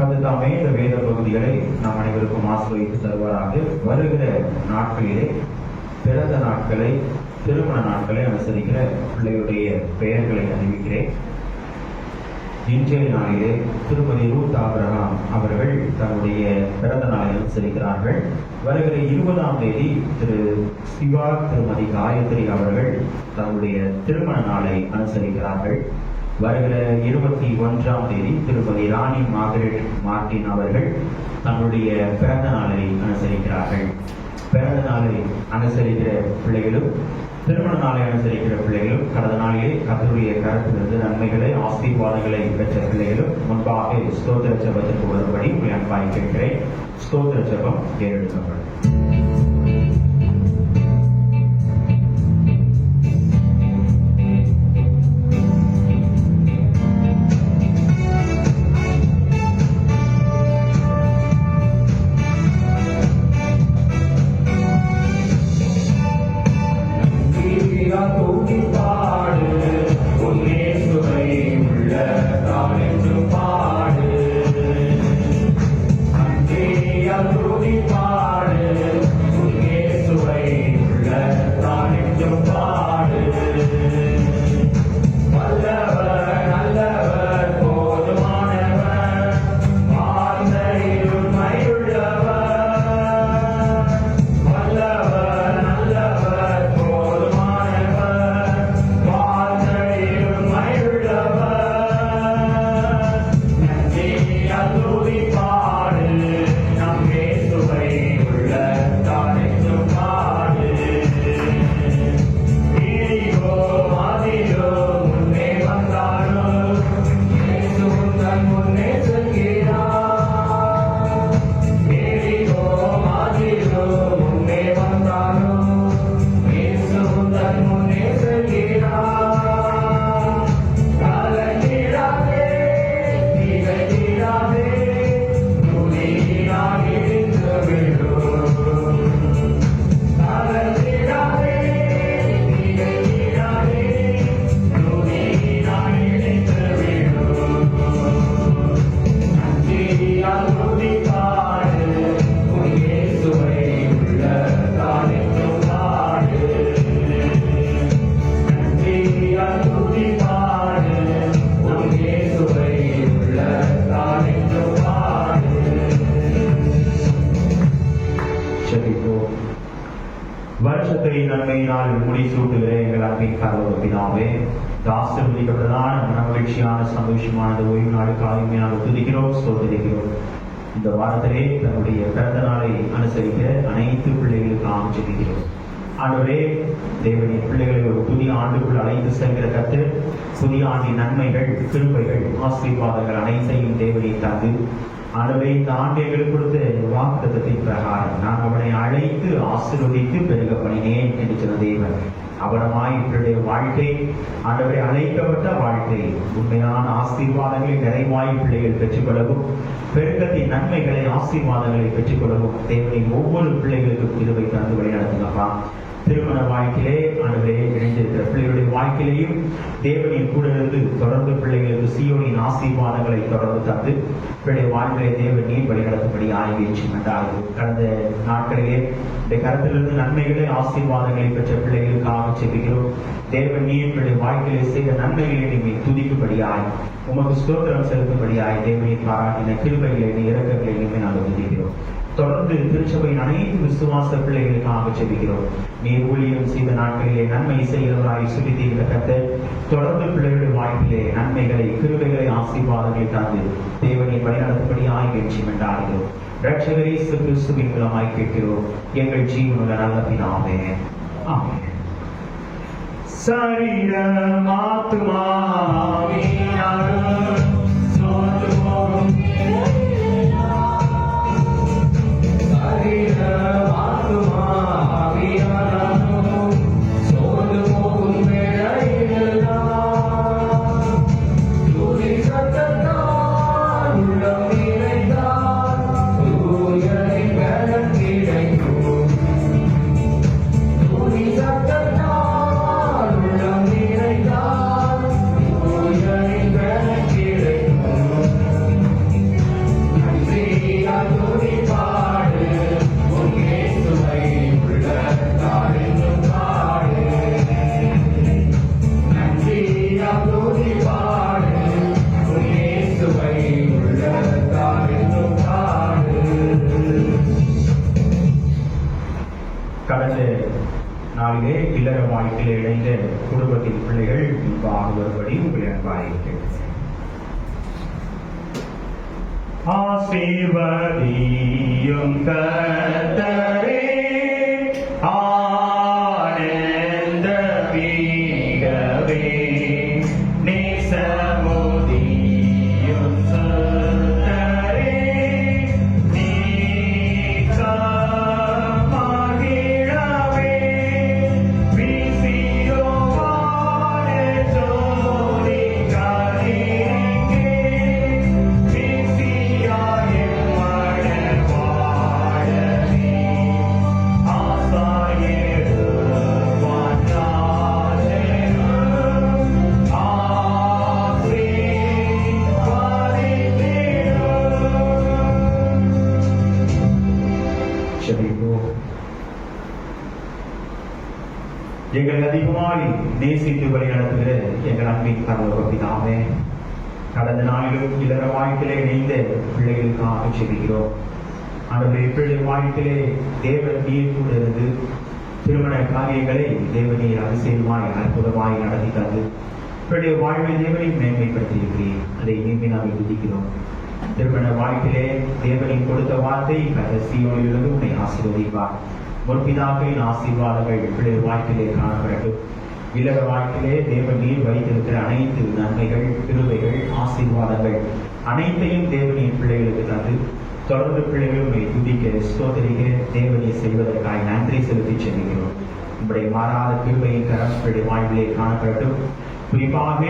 கர்த்தர் இந்த வேத பகுதிகளை நம் அனைவருக்கும் ஆசீர்வதித்து தருவாராக. வருகிற நாட்களிலே பிறந்த நாட்களை, திருமண நாட்களை அனுசரிக்கிற பிள்ளைகளுடைய பெயர்களை அறிவிக்கிறேன். இன்றைய நாளிலே திருமதி ரூத் ஆபிரகாம் அவர்கள் தன்னுடைய பிறந்த நாளை அனுசரிக்கிறார்கள். வருகிற 20ஆம் தேதி திரு சிவா திருமதி காயத்ரி அவர்கள் தன்னுடைய திருமண நாளை அனுசரிக்கிறார்கள். வருகிற 21ஆம் தேதி திருமதி ராணி மார்கரெட் மார்டின் அவர்கள் தன்னுடைய பிறந்த நாளை அனுசரிக்கிறார்கள். பிறந்த நாளை அனுசரிக்கிற பிள்ளைகளும் திருமண நாளை அனுசரிக்கிற பிள்ளைகளும் கடந்த நாளிலே கர்த்தருடைய கரத்திலிருந்து நன்மைகளை, ஆசீர்வாதங்களை பெற்ற பிள்ளைகளும் முன்பாக ஸ்தோத்திர ஜெபத்திற்கு வரும்படி உங்களை அன்பாய் கேட்கிறேன். ஸ்தோத்திர ஜெபம் ஏறெடுக்கப்படும். பாடு, உன் இயேசுவை வருஷத்தை நன்மையினால் முடிசூட்டுகிற எங்கள் அன்பின் பரலோக பிதாவே, ஆசீர்வதிக்கப்பட்டதான மனமகிழ்ச்சியான சந்தோஷமான ஓய்வு நாளுக்காக நாங்கள் துதிக்கிறோம், ஸ்தோத்திரிக்கிறோம். இந்த வாரத்திலே தன்னுடைய பிறந்த நாளை அனுசரிக்கிற அனைத்து பிள்ளைகளுக்காக ஜெபிக்கிறோம். ஆண்டவரே, தேவனின் பிள்ளைகளை ஒரு புதிய ஆண்டுக்குள் அழைத்து செல்கிற கர்த்தர், புதிய ஆண்டின் நன்மைகள், கிருபைகள், ஆசீர்வாதங்கள் அனைத்தையும் தேவனை தந்து, ஆண்டவரே, இந்த ஆண்டு எங்களுக்கு கொடுத்த வாக்குத்தத்தத்தின் பிரகாரம் நான் அவனை அழைத்து ஆசீர்வதித்து பெருக பண்ணினேன் என்று சொன்ன தேவன் அவனமாய் இவருடைய வாழ்க்கை, ஆண்டவரை அழைக்கப்பட்ட வாழ்க்கை, உண்மையான ஆசீர்வாதங்களை நிறைவாய் பிள்ளைகள் பெற்றுக்கொள்ளவும், பெருக்கத்தின் நன்மைகளை ஆசீர்வாதங்களை பெற்றுக்கொள்ளவும் தேவனின் ஒவ்வொரு பிள்ளைகளுக்கும் கிருபை தந்து வழிநடத்துங்கப்பா. திருமண வாழ்க்கையிலே ஆண்டவரே இணைந்திருக்கிற பிள்ளைகளுடைய வாழ்க்கையிலேயும் தேவனின் கூட இருந்து தொடர்ந்து பிள்ளைகளுக்கு சீயோனின் ஆசீர்வாதங்களை தொடர்ந்து தந்து பிள்ளைய வாழ்க்கையை தேவன் நீர் வழிநடத்தும்படி ஆய்வேற்றி என்றார்கள். கடந்த நாட்களிலே இந்த கருத்திலிருந்து நன்மைகளை ஆசீர்வாதங்களை பெற்ற பிள்ளைகளுக்காக செல்கிறோம். தேவன் நீர் பிள்ளை வாழ்க்கையிலே செய்த நன்மைகளை நீங்கள் துதிக்கும்படியாய், உமக்கு ஸ்தோத்திரம் செலுத்தும்படியாய் தேவனின் பாராட்டின கிருபைகளை இறக்கங்களை நீங்கள் நாங்கள் துதிக்கிறோம். தொடர்ந்து திருச்சபையின் அனைத்து விசுவாச பிள்ளைகளுக்காக ஜெபிக்கிறோம். நீர் ஊழியம் செய்த நாட்களிலே நன்மை செய்கிறவராய் சுற்றித்தீர்ந்த கர்த்தர், தொடர்ந்து பிள்ளைகளுடைய வாழ்க்கையிலே நன்மைகளை, கிருபைகளை, ஆசீர்வாதங்களை தந்து தேவனை வழிநடத்தும்படியாய் வெற்றி என்றார்கள். இரட்சகரே இயேசு கிறிஸ்துவின் மூலமாய் கேட்கிறோம் எங்கள் ஜீவனுள்ள நல்ல பிதாவே, ஆமென். சரீரம் ஆத்துமா ஆவியானவர் சோர்ந்து போகும் நாளிலே இல்லற வாழ்க்கையில் இணைந்த குடும்பத்தின் பிள்ளைகள் இவ்வாறு வரும்படி உங்களை அன்பாயிருக்கிறேன். ஆசீர்வதியும் கர்த்தரே, ஆனந்த வீகவே, நேசமுதியும் சுத்தரே, எங்கள் அதிகமாய் நேசித்து வழி நடத்துகிற எங்கள் அன்பின் பரலோக பிதாவே, கடந்த நாளிலும் இல்லற வாழ்க்கையிலே இணைந்த பிள்ளைகளுக்காக ஜெபிக்கிறோம். ஆண்டவரே, பிள்ளை வாழ்க்கையிலே தேவன் நீர் கூட இருந்து திருமண காரியங்களை தேவனீர் அதிசயமாய் அற்புதமாய் நடத்தி தந்து பிள்ளை வாழ்வை தேவனை மேன்மைப்படுத்தி இருக்கிறேன். அதை இனிமே நாங்கள் துதிக்கிறோம். திருமண வாழ்க்கையிலே தேவனின் கொடுத்த வார்த்தை சீயோனிலிருந்து உன்னை ஆசீர்வதிப்பார். முற்பிதாக்களின் ஆசீர்வாதங்கள் பிள்ளை வாழ்க்கையிலே காணப்படட்டும். இல்லற வாழ்க்கையிலே தேவன் நீர் வைத்திருக்கிற அனைத்து நன்மைகள், கிருபைகள், ஆசீர்வாதங்கள் அனைத்தையும் தேவனின் பிள்ளைகளுக்கு தந்து தொடர்ந்து பிள்ளைகள் உண்மை துதிக்க, ஸ்தோத்திரிக்க, தேவனை செய்வதற்காக நன்றி செலுத்தி செல்கிறோம். உங்களுடைய மாறாத கிருபையின் கரம் பிள்ளை வாழ்விலே காணப்படட்டும். குறிப்பாக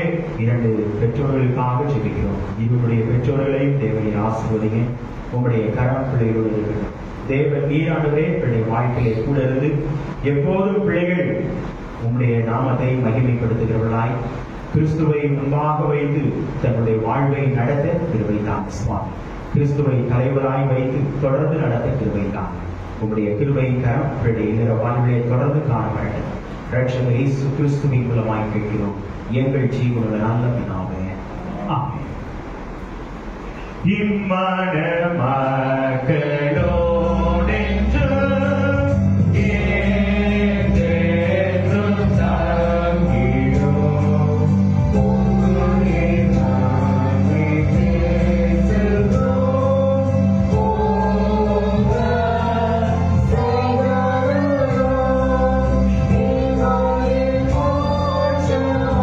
2 பெற்றோர்களுக்காக ஜெபிக்கிறோம். இவருடைய பெற்றோர்களையும் தேவனை ஆசீர்வதிங்க. உங்களுடைய கரம் பிள்ளைகளோடு இருக்கட்டும். தேவன் நீராண்டவரே பிள்ளை வாழ்க்கையிலே கூட இருந்து எப்போதும் பிள்ளைகள் உம்முடைய நாமத்தை மகிமைப்படுத்துகிறவர்களாய் கிறிஸ்துவை முன்பாக வைத்து தன்னுடைய வாழ்வை நடத்த கிருபை தாங்க சுவாமி. கிறிஸ்துவை தலைவராய் வைத்து தொடர்ந்து நடத்த கிருபை தாங்க. உம்முடைய கிருபையின் கரம் பிள்ளை இல்லற வாழ்விலே தொடர்ந்து காண வேண்டும். ரட்சகர் இயேசு கிறிஸ்துவின் மூலமாய் கேட்கிறோம் எங்கள் ஜீவனுள்ள நல்ல பிதாவே. ஆமென். இம்மன மக்களோடென்று என்றென்றும் தங்கிடும் உம்முடைய நாமத்தை செல்வோம். போக செய்தருளும் இம்மாயின் மோட்சமாகும்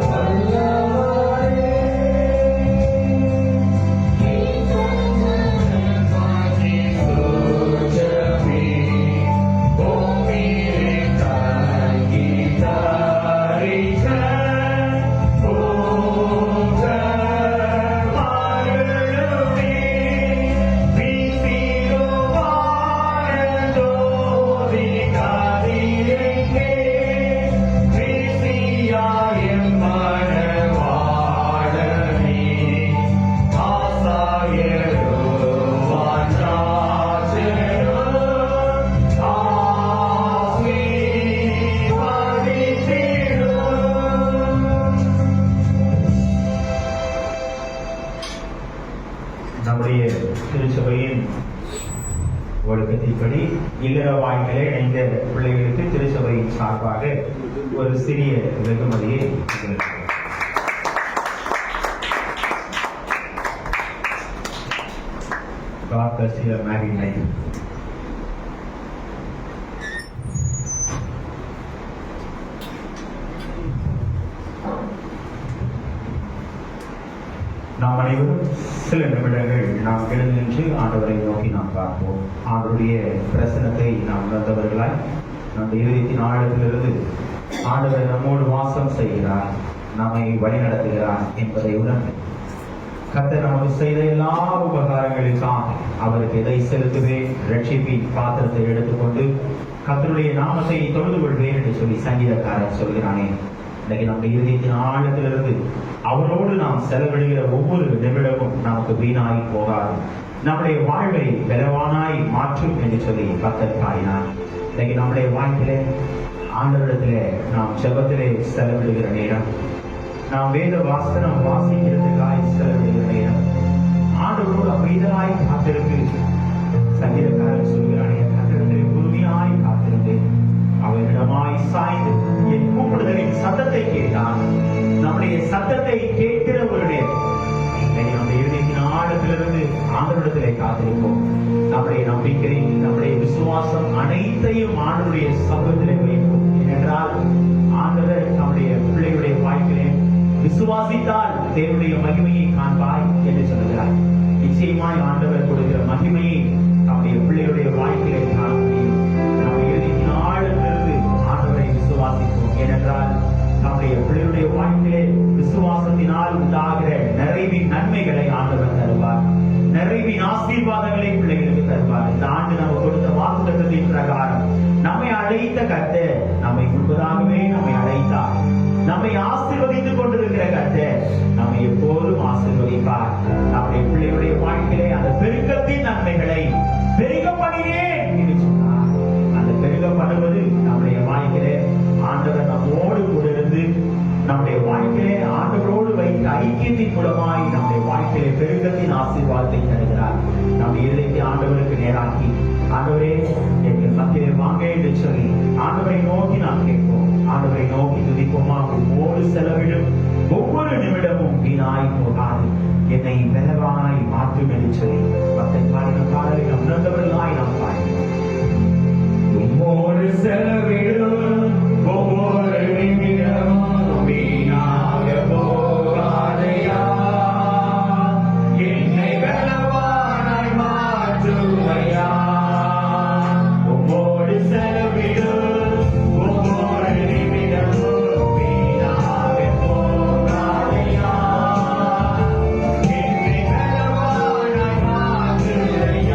வல்லவரே. நம்முடைய திருச்சபையின் ஒழுக்கத்தின்படி இல்லற வாழ்க்கையிலே இணைந்த பிள்ளைகளுக்கு திருச்சபையின் சார்பாக ஒரு சிறிய வெகுமதியை God bless your married life. நாம் அனைவரும் சில நிமிடங்கள் நாம் எழுந்து நின்று ஆண்டவரை நோக்கி நாம் பார்ப்போம். ஆண்டவருடைய பிரசனத்தை நாம் உணர்ந்தவர்களாய் நம்முடைய இதயத்தின் ஆழத்திலிருந்து ஆண்டவர் நம்மோடு வாசம் செய்கிறார், நம்மை வழிநடத்துகிறார் என்பதை உணர்ந்து கர்த்தர் நமக்கு செய்த எல்லா உபகாரங்களுக்காக அவருக்கு எதை செலுத்துவேன், ரட்சிப்பின் பாத்திரத்தை எடுத்துக்கொண்டு கர்த்தருடைய நாமத்தை தொழுது கொள்வேன் என்று சொல்லி சங்கீதக்காரன் சொல்கிறானே. இன்னைக்கு நம்முடைய இதயத்தின் ஆழத்திலிருந்து அவரோடு நாம் செலவிடுகிற ஒவ்வொரு நிமிடமும் நமக்கு வீணாய் போகாது, நம்முடைய வாழ்வை பலவானாய் மாற்றும் என்று சொல்லி கர்த்தர் பாடினார். இன்னைக்கு நம்முடைய வாழ்க்கையிலே ஆண்டவரிடத்திலே நாம் ஜெபத்திலே செலவிடுகிற நேரம், நாம் வேத வாசனம் வாசிக்கிறதுக்காய் செலவிடுகிற நேரம், ஆண்டவரோடு அமைதலாய் காத்திருக்கு சங்கீதக்காரன் சொல்கிறானே, கர்த்தரிடத்திலே பொறுமையாய் காத்திருந்து அவரிடமாய் சாய்ந்து என் கூப்பிடுதலின் சத்தத்தை கேட்டான். நம்முடைய சத்தத்தை கேட்கிறவருடைய நம்முடைய இதயத்தின் ஆழத்திலிருந்து ஆண்டவரிடத்திலே காத்திருப்போம். நம்முடைய நம்பிக்கை, நம்முடைய விசுவாசம் அனைத்தையும் ஆண்டவருடைய சமூகத்திலே வைப்போம். ஏனென்றால் ஆண்டவர் நம்முடைய பிள்ளைகளுடைய வாழ்க்கையிலே விசுவாசித்தால் தேவனுடைய மகிமையை காண்பாய் என்று சொல்லுகிறார். நிச்சயமாய் ஆண்டவர் கொடுக்கிற மகிமையை நம்முடைய பிள்ளைகளுடைய வாழ்க்கையிலே காண முடியும். நம்முடைய இதயத்தின் ஆழத்திலிருந்து ஆண்டவரை விசுவாசிப்போம். ஏனென்றால் நம்முடைய பிள்ளைகளுடைய வாழ்க்கையிலே விசுவாசத்தினால் உண்டாகிற நிறைவின் நன்மைகளை ஆண்டவர் தருவார், நிறைவின் ஆசீர்வாதங்களை பிள்ளைகளுக்கு தருவார். இந்த ஆண்டு நம்ம கொடுத்த வாக்குத்தத்தத்தின் பிரகாரம் நம்மை அழைத்த கர்த்தர் நம்மை முன்பதாகவே நம்மை அழைத்தார். நம்மை ஆசீர்வதித்துக் கொண்டிருக்கிற கர்த்தர் நம்மை எப்போதும் ஆசீர்வதிப்பார். நம்முடைய பிள்ளைகளுடைய வாழ்க்கையிலே அந்த பெருக்கத்தின் நன்மைகளை பெருக பண்ணினேன் என்று சொன்னார். அந்த பெருக பண்ணுவது நம்முடைய வாழ்க்கையிலே ஆண்டவர் நம்மோடு கூட இருந்து நம்முடைய வாழ்க்கையிலே ஆண்டவரோடு வைத்த ஐக்கியத்தின் மூலமாய் நம்முடைய வாழ்க்கையிலே பெருக்கத்தின் ஆசீர்வாதத்தை தருகிறார். நம்முடைய இதயத்தை ஆண்டவருக்கு நேராக்கி, ஆண்டவரே எங்கள் மத்தியிலே வாங்க என்று சொல்லி ஆண்டவரை நோக்கி நாம் கேட்போம். ஆண்டவரை நோக்கி துதிப்போமா. உம்மோடு செலவிடும் ஒவ்வொரு நிமிடமும் வீணாய் போகாது, என்னை பலவானாய் மாற்றும் என்று சொல்லி பக்தை பாடின பாடலை நாம் உணர்ந்தவர்களாய் நாம் பாடினோம். உம்மோடு செலவிடும் ஒவ்வொரு நிமிடமும் வீணாக போகாதையா, என்னை பலவானாய் மாற்றுமையா. உம்மோடு செலவிடும் ஒவ்வொரு நிமிடமும் வீணாக போகாதையா, என்னை பலவானாய் மாற்றுமையா.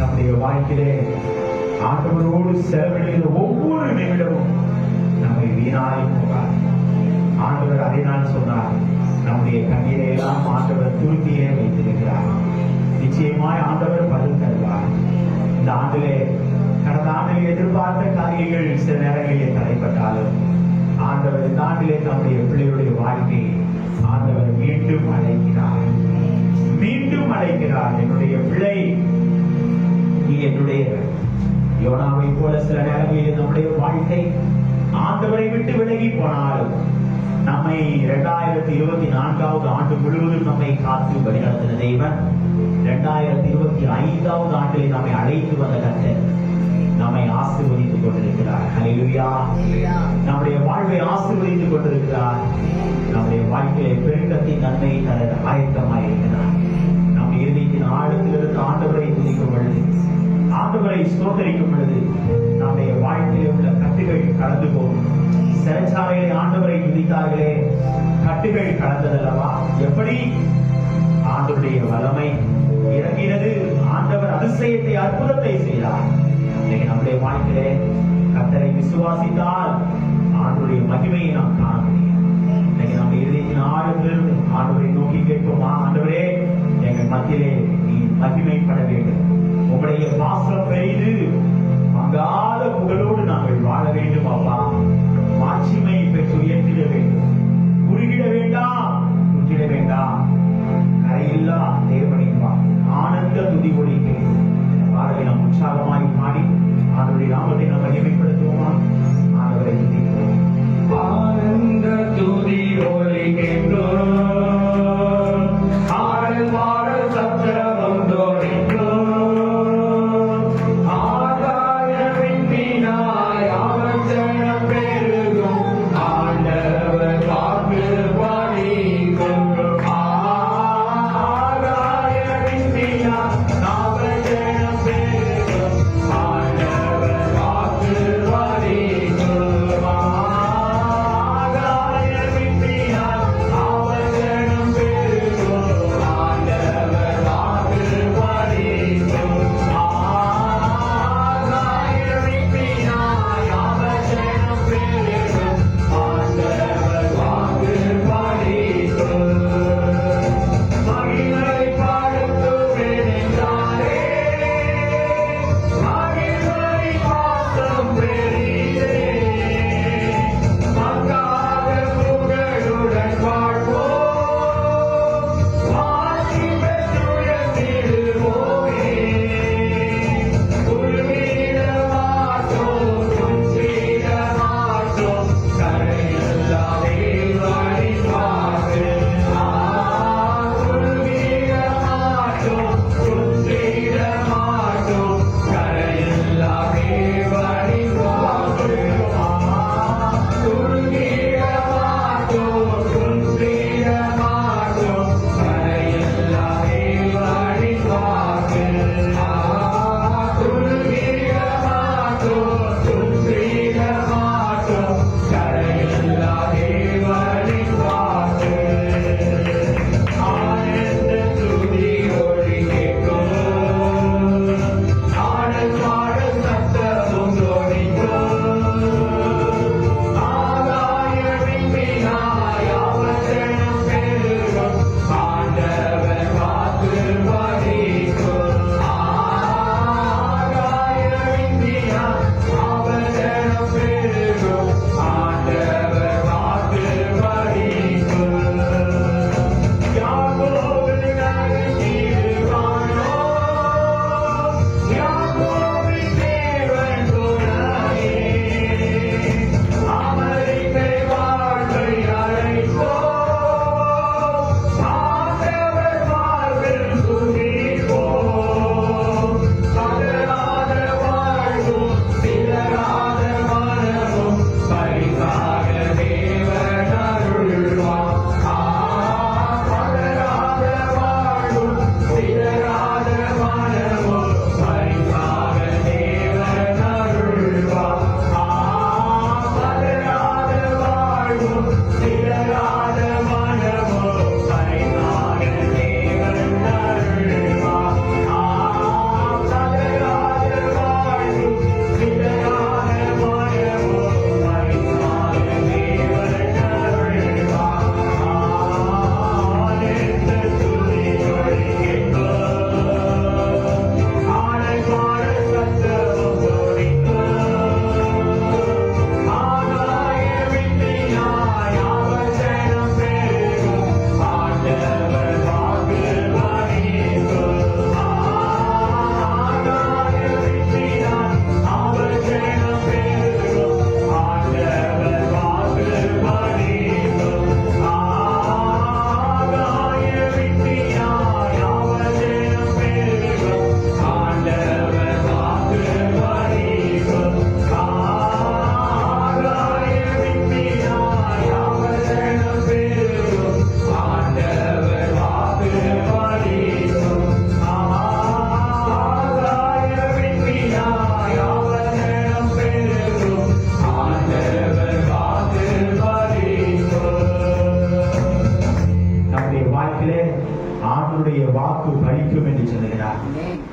நம்முடைய வாழ்க்கையிலே ஆண்டவரோடு செலவிடுகிற ஒவ்வொரு நிமிடமும் நம்மை வீணாய் போகாது. ஆண்டவர் அதை நான் சொன்னார், நம்முடைய கண்ணீரை எல்லாம் ஆண்டவர் துருத்தியே வைத்திருக்கிறார். நிச்சயமாய் ஆண்டவர் பதில் தருவார். இந்த ஆண்டிலே கடந்த ஆண்டிலே எதிர்பார்த்த காரியங்கள் சில நேரங்களிலே தடைப்பட்டாலும் ஆண்டவர் இந்த ஆண்டிலே தம்முடைய பிள்ளையுடைய வாழ்க்கையை ஆண்டவர் மீண்டும் அழைக்கிறார். என்னுடைய பிள்ளை நீ என்னுடைய யோனாவை போல சில நேரங்களில் நம்முடைய வாழ்க்கை ஆண்டவரை விட்டு விலகி போனாலும் நம்மை 2024 ஆண்டு முழுவதும் நம்மை காத்து வழிநடத்தின தேவன் 2025 ஆண்டிலே நம்மை அழைத்து வந்த கர்த்தர் நம்மை ஆசீர்வதித்துக் கொண்டிருக்கிறார். ஹல்லேலூயா. நம்முடைய வாழ்வை ஆசீர்வதித்துக் கொண்டிருக்கிறார். நம்முடைய வாழ்க்கையை பெருக்கத்தின் நன்மை தர ஆயத்தமாய் இருக்கிறார். நம் இறுதியின் ஆழத்திலிருந்து ஆண்டவரை துதிக்கும் பொழுது, ஆண்டவரை ஸ்தோத்தரிக்கும் பொழுது நம்முடைய வாழ்க்கையில் உள்ள கட்டுகள் கடந்து போகும். சிறைச்சாலையிலே ஆண்டவரை துதித்தார்களே, கட்டுகள் கடந்ததல்லவா? எப்படி ஆண்டவருடைய வல்லமை இறங்கினது, ஆண்டவர் அதிசயத்தை அற்புதத்தை செய்தார். இன்னைக்கு நம்முடைய வாழ்க்கையிலே கர்த்தரை விசுவாசித்தால் ஆண்டவருடைய மகிமையை நாம் காண முடியும். இன்னைக்கு நம்ம இறுதியின் ஆழத்திலிருந்து ஆண்டவரை நோக்கி கேட்போமா, ஆண்டவரே எங்கள் மத்தியிலே நீ மகிமைப்பட வேண்டும். உங்களுடைய பாசம் பெய்து மங்காத புகழோடு நாங்கள் வாழ வேண்டும். அப்பா, மாட்சிமை பெற்று உயர்த்திட வேண்டும். குறுகிட வேண்டாம், குறுகிட வேண்டாம். கரையில்லா தேவனின் ஆனந்த துதி ஒலிக்கு பாடலை நாம் உற்சாகமாய் பாடி ஆண்டவருடைய நாமத்தை நாம் மகிமைப்படுத்துவோமா? ஆண்டவரை துதிப்போம். ஆனந்த துதி ஒலிக்கின்றோம், ஆடல் பாடல் சத்தமும் தோனிக்கும், ஆகாய விண்மீனாய் அவசரம்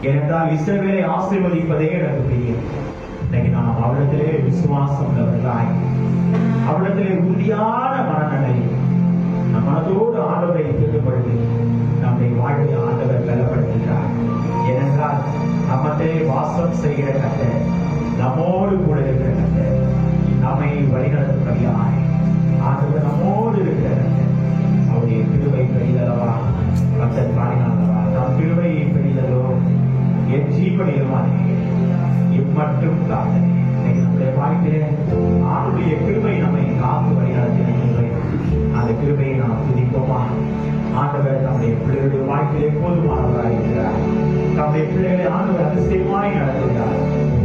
ஏனென்றால் இஸ்ரவேலை ஆசீர்வதிப்பதே எனக்கு பிரியம். இன்னைக்கு நாம் அவரிடத்திலே விசுவாசம் உள்ளவர்களாய், அவரிடத்திலே உறுதியான மனநிலை நம் மனதோடு ஆண்டவரை திட்டப்படுத்தி நம்முடைய வாழ்வை ஆண்டவர் பலப்படுத்துகிறார். ஏனென்றால் நம்மத்திலே வாசம் செய்கிற கர்த்தர், நம்மோடு கூட இருக்கிற கர்த்தர், நம்மை வழிநடத்தும்படியாய் ஆண்டவர் நம்மோடு இருக்கிற கர்த்தர். அவருடைய கிருபை பெரிதல்லவா, கர்த்தர் பாடினாலவா, நம் கிருபையை பெரிதலோ என் ஜீவனிலுமானே இம்மட்டும் காத்தனே. நம்முடைய வாழ்க்கையில ஆண்டுடைய கிருபை நம்மை காத்து வழிநடத்தின கிருபை, அந்த கிருபையை நாம் துதிப்போமா? ஆண்டவர் நம்முடைய பிள்ளைகளுடைய வாழ்க்கையிலே போதுமானவராக இருக்கிறார். நம்முடைய பிள்ளைகளை ஆண்டவர் அதிசயமாய் நடத்துகிறார்.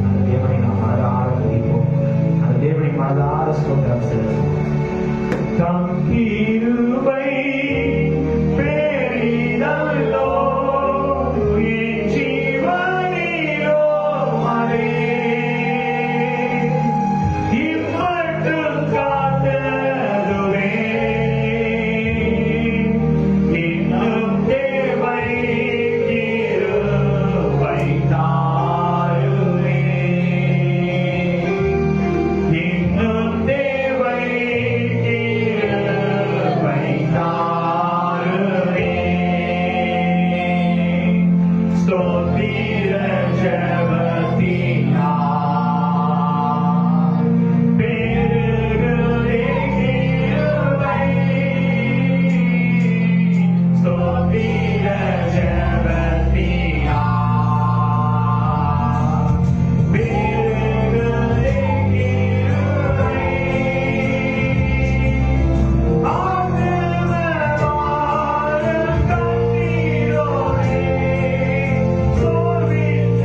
அந்த தேவனை நாம் மனதார துதிப்போம். அந்த தேவனை மனதார ஸ்தோத்திரம் செலுத்துவோம். தம் கிருபை பெரிதல்லோ என் ஜீவனிலோ மனே இம்மட்டும் காத்ததுவே இன்னும் தேவை கிருபை தாருமே இன்னும் தேவை கிருபை தாருமே ஸ்தோத்திர ஜெபத்தினால் பெருகுதே கிருபை ஸ்தோத்திர ஜெபத்தினால் பெருகுதே கிருபை ஆண்டவரால் கண்ணீரோடே சோர்வித்தினாலும்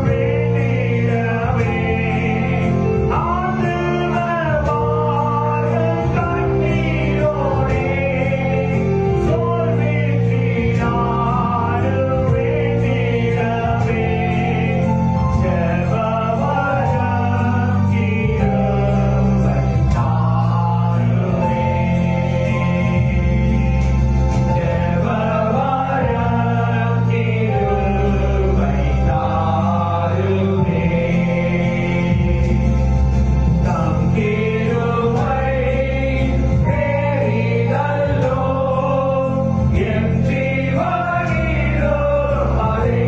வேண்டிடவே ஆண்டவரால் கண்ணீரோடே சோர்வித்தினாலும் வேண்டிடவே ஜெபவரம் கிருபை தாருமே ஜெபவரம் கிருபை தாருமே தம் கிருபை பெரிதல்லோ என் ஜீவனிலோ அதே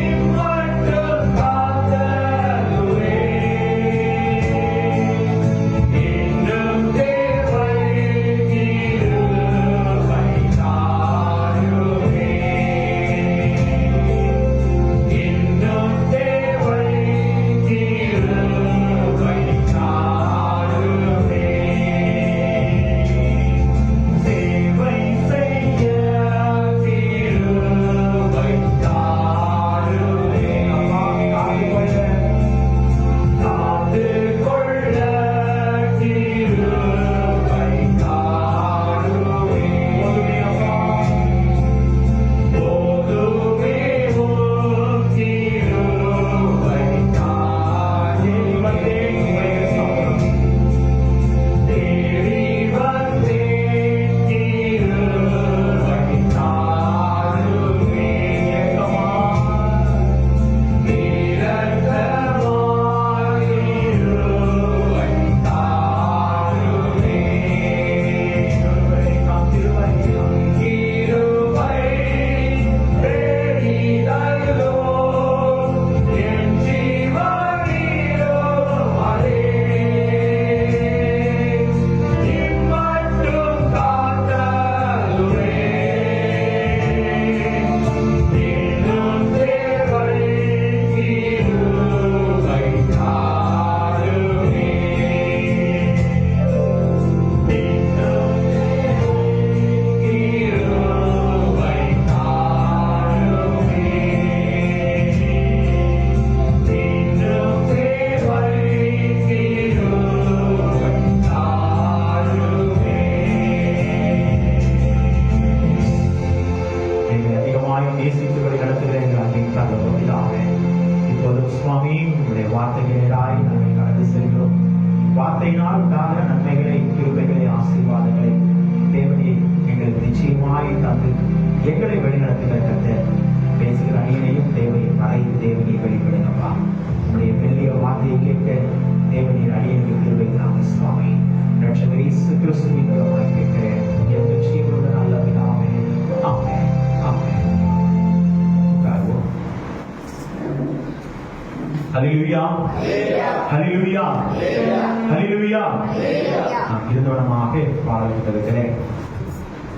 இம்மட்டும் காத்ததுவே இன்னும் தேவை கிருபை தாருமே இன்னும் தேவை கிருபை தாருமே சேவை செய்ய கிருபை தாருமே காத்துக்கொள்ள கிருபை தாருமே போதுமே உம் கிருபை தாருமே தேடி வந்தேன் கிருபை தாருமே இரக்கமாய் கிருபை தாருமே கிருபை பெரிதல்லோ என் ஜீவனிலோ அதே இம்மட்டும் காத்ததுவே இன்னும் தேவை கிருபை தாருமே இன்னும் கிருபை தாருமே இன்னும் தேவை கிருபை தாருமே. எங்களை அதிகமாய் நேசித்து வழி நடத்துகிற எங்கள் அன்பின் தகவலாக இப்போது சுவாமி உங்களுடைய வார்த்தைகளாய் நாங்கள் கடந்து செல்கிறோம். வார்த்தையினால் உண்டாகிற நன்மைகளை, கிருபைகளை, ஆசீர்வாதங்களை தேவனே எங்கள் எங்களுக்கு நிச்சயமாய் தந்து எங்களை வழிநடத்துகிற கர்த்தர் பேசுகிற அணியனையும் தேவனையும் மறைந்து தேவனை வெளிப்படுங்கப்பா. உங்களுடைய மெல்லிய வார்த்தையை கேட்க தேவனின் அணியனுக்கு கிருபை தாங்க சுவாமி. ரட்சகர் இயேசு கிறிஸ்துவின் மூலமாய் கேட்கிறேன் எங்கள் ஜீவனுள்ள நல்ல பிதாவே. ஆமென். ஆமென். உட்காருவோம். ஹல்லேலூயா. ஹல்லேலூயா. ஹல்லேலூயா. நாம் இருந்தவனமாக பாடல்களிலே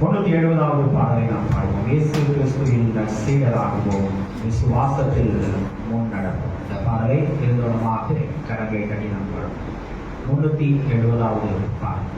170வது பாடலை நாம் பாடுவோம். இயேசு கிறிஸ்துவின் சீடராகுவோம், விசுவாசத்தில் முன்னடப்போம். இந்த பாடலை இருந்தவனமாக கரங்களை கட்டி நாம் பாடுவோம். 170வது பாடல்.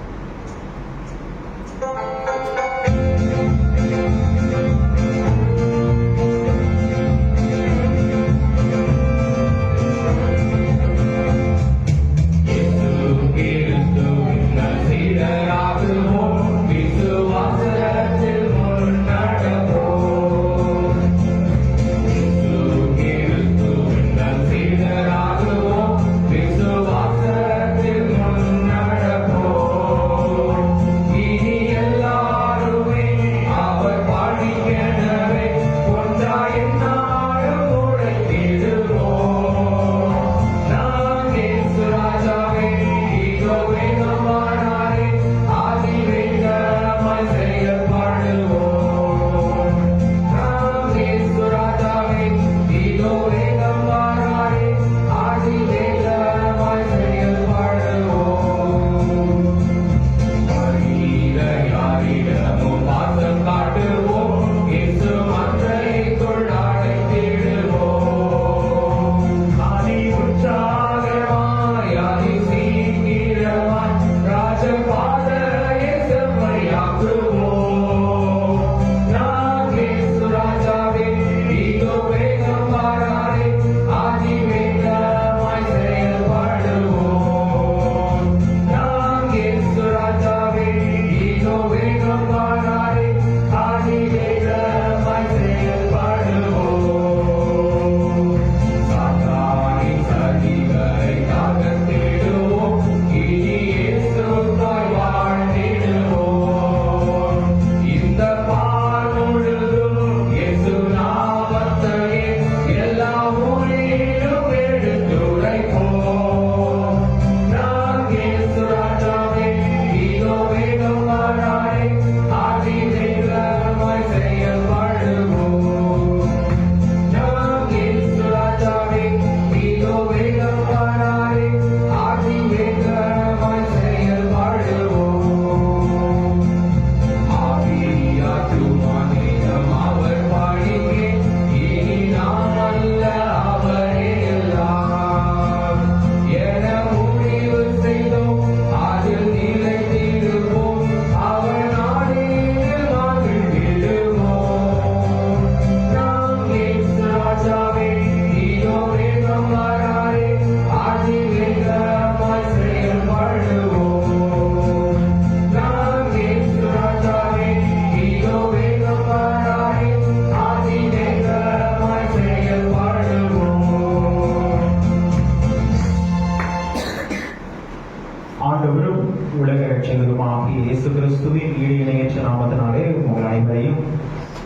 ஆண்டவரும் உலக ரட்சகருமாகிய இயேசு கிறிஸ்துவின் ஈடு இணையற்ற நாமத்தினாலே உங்கள் அனைவரையும்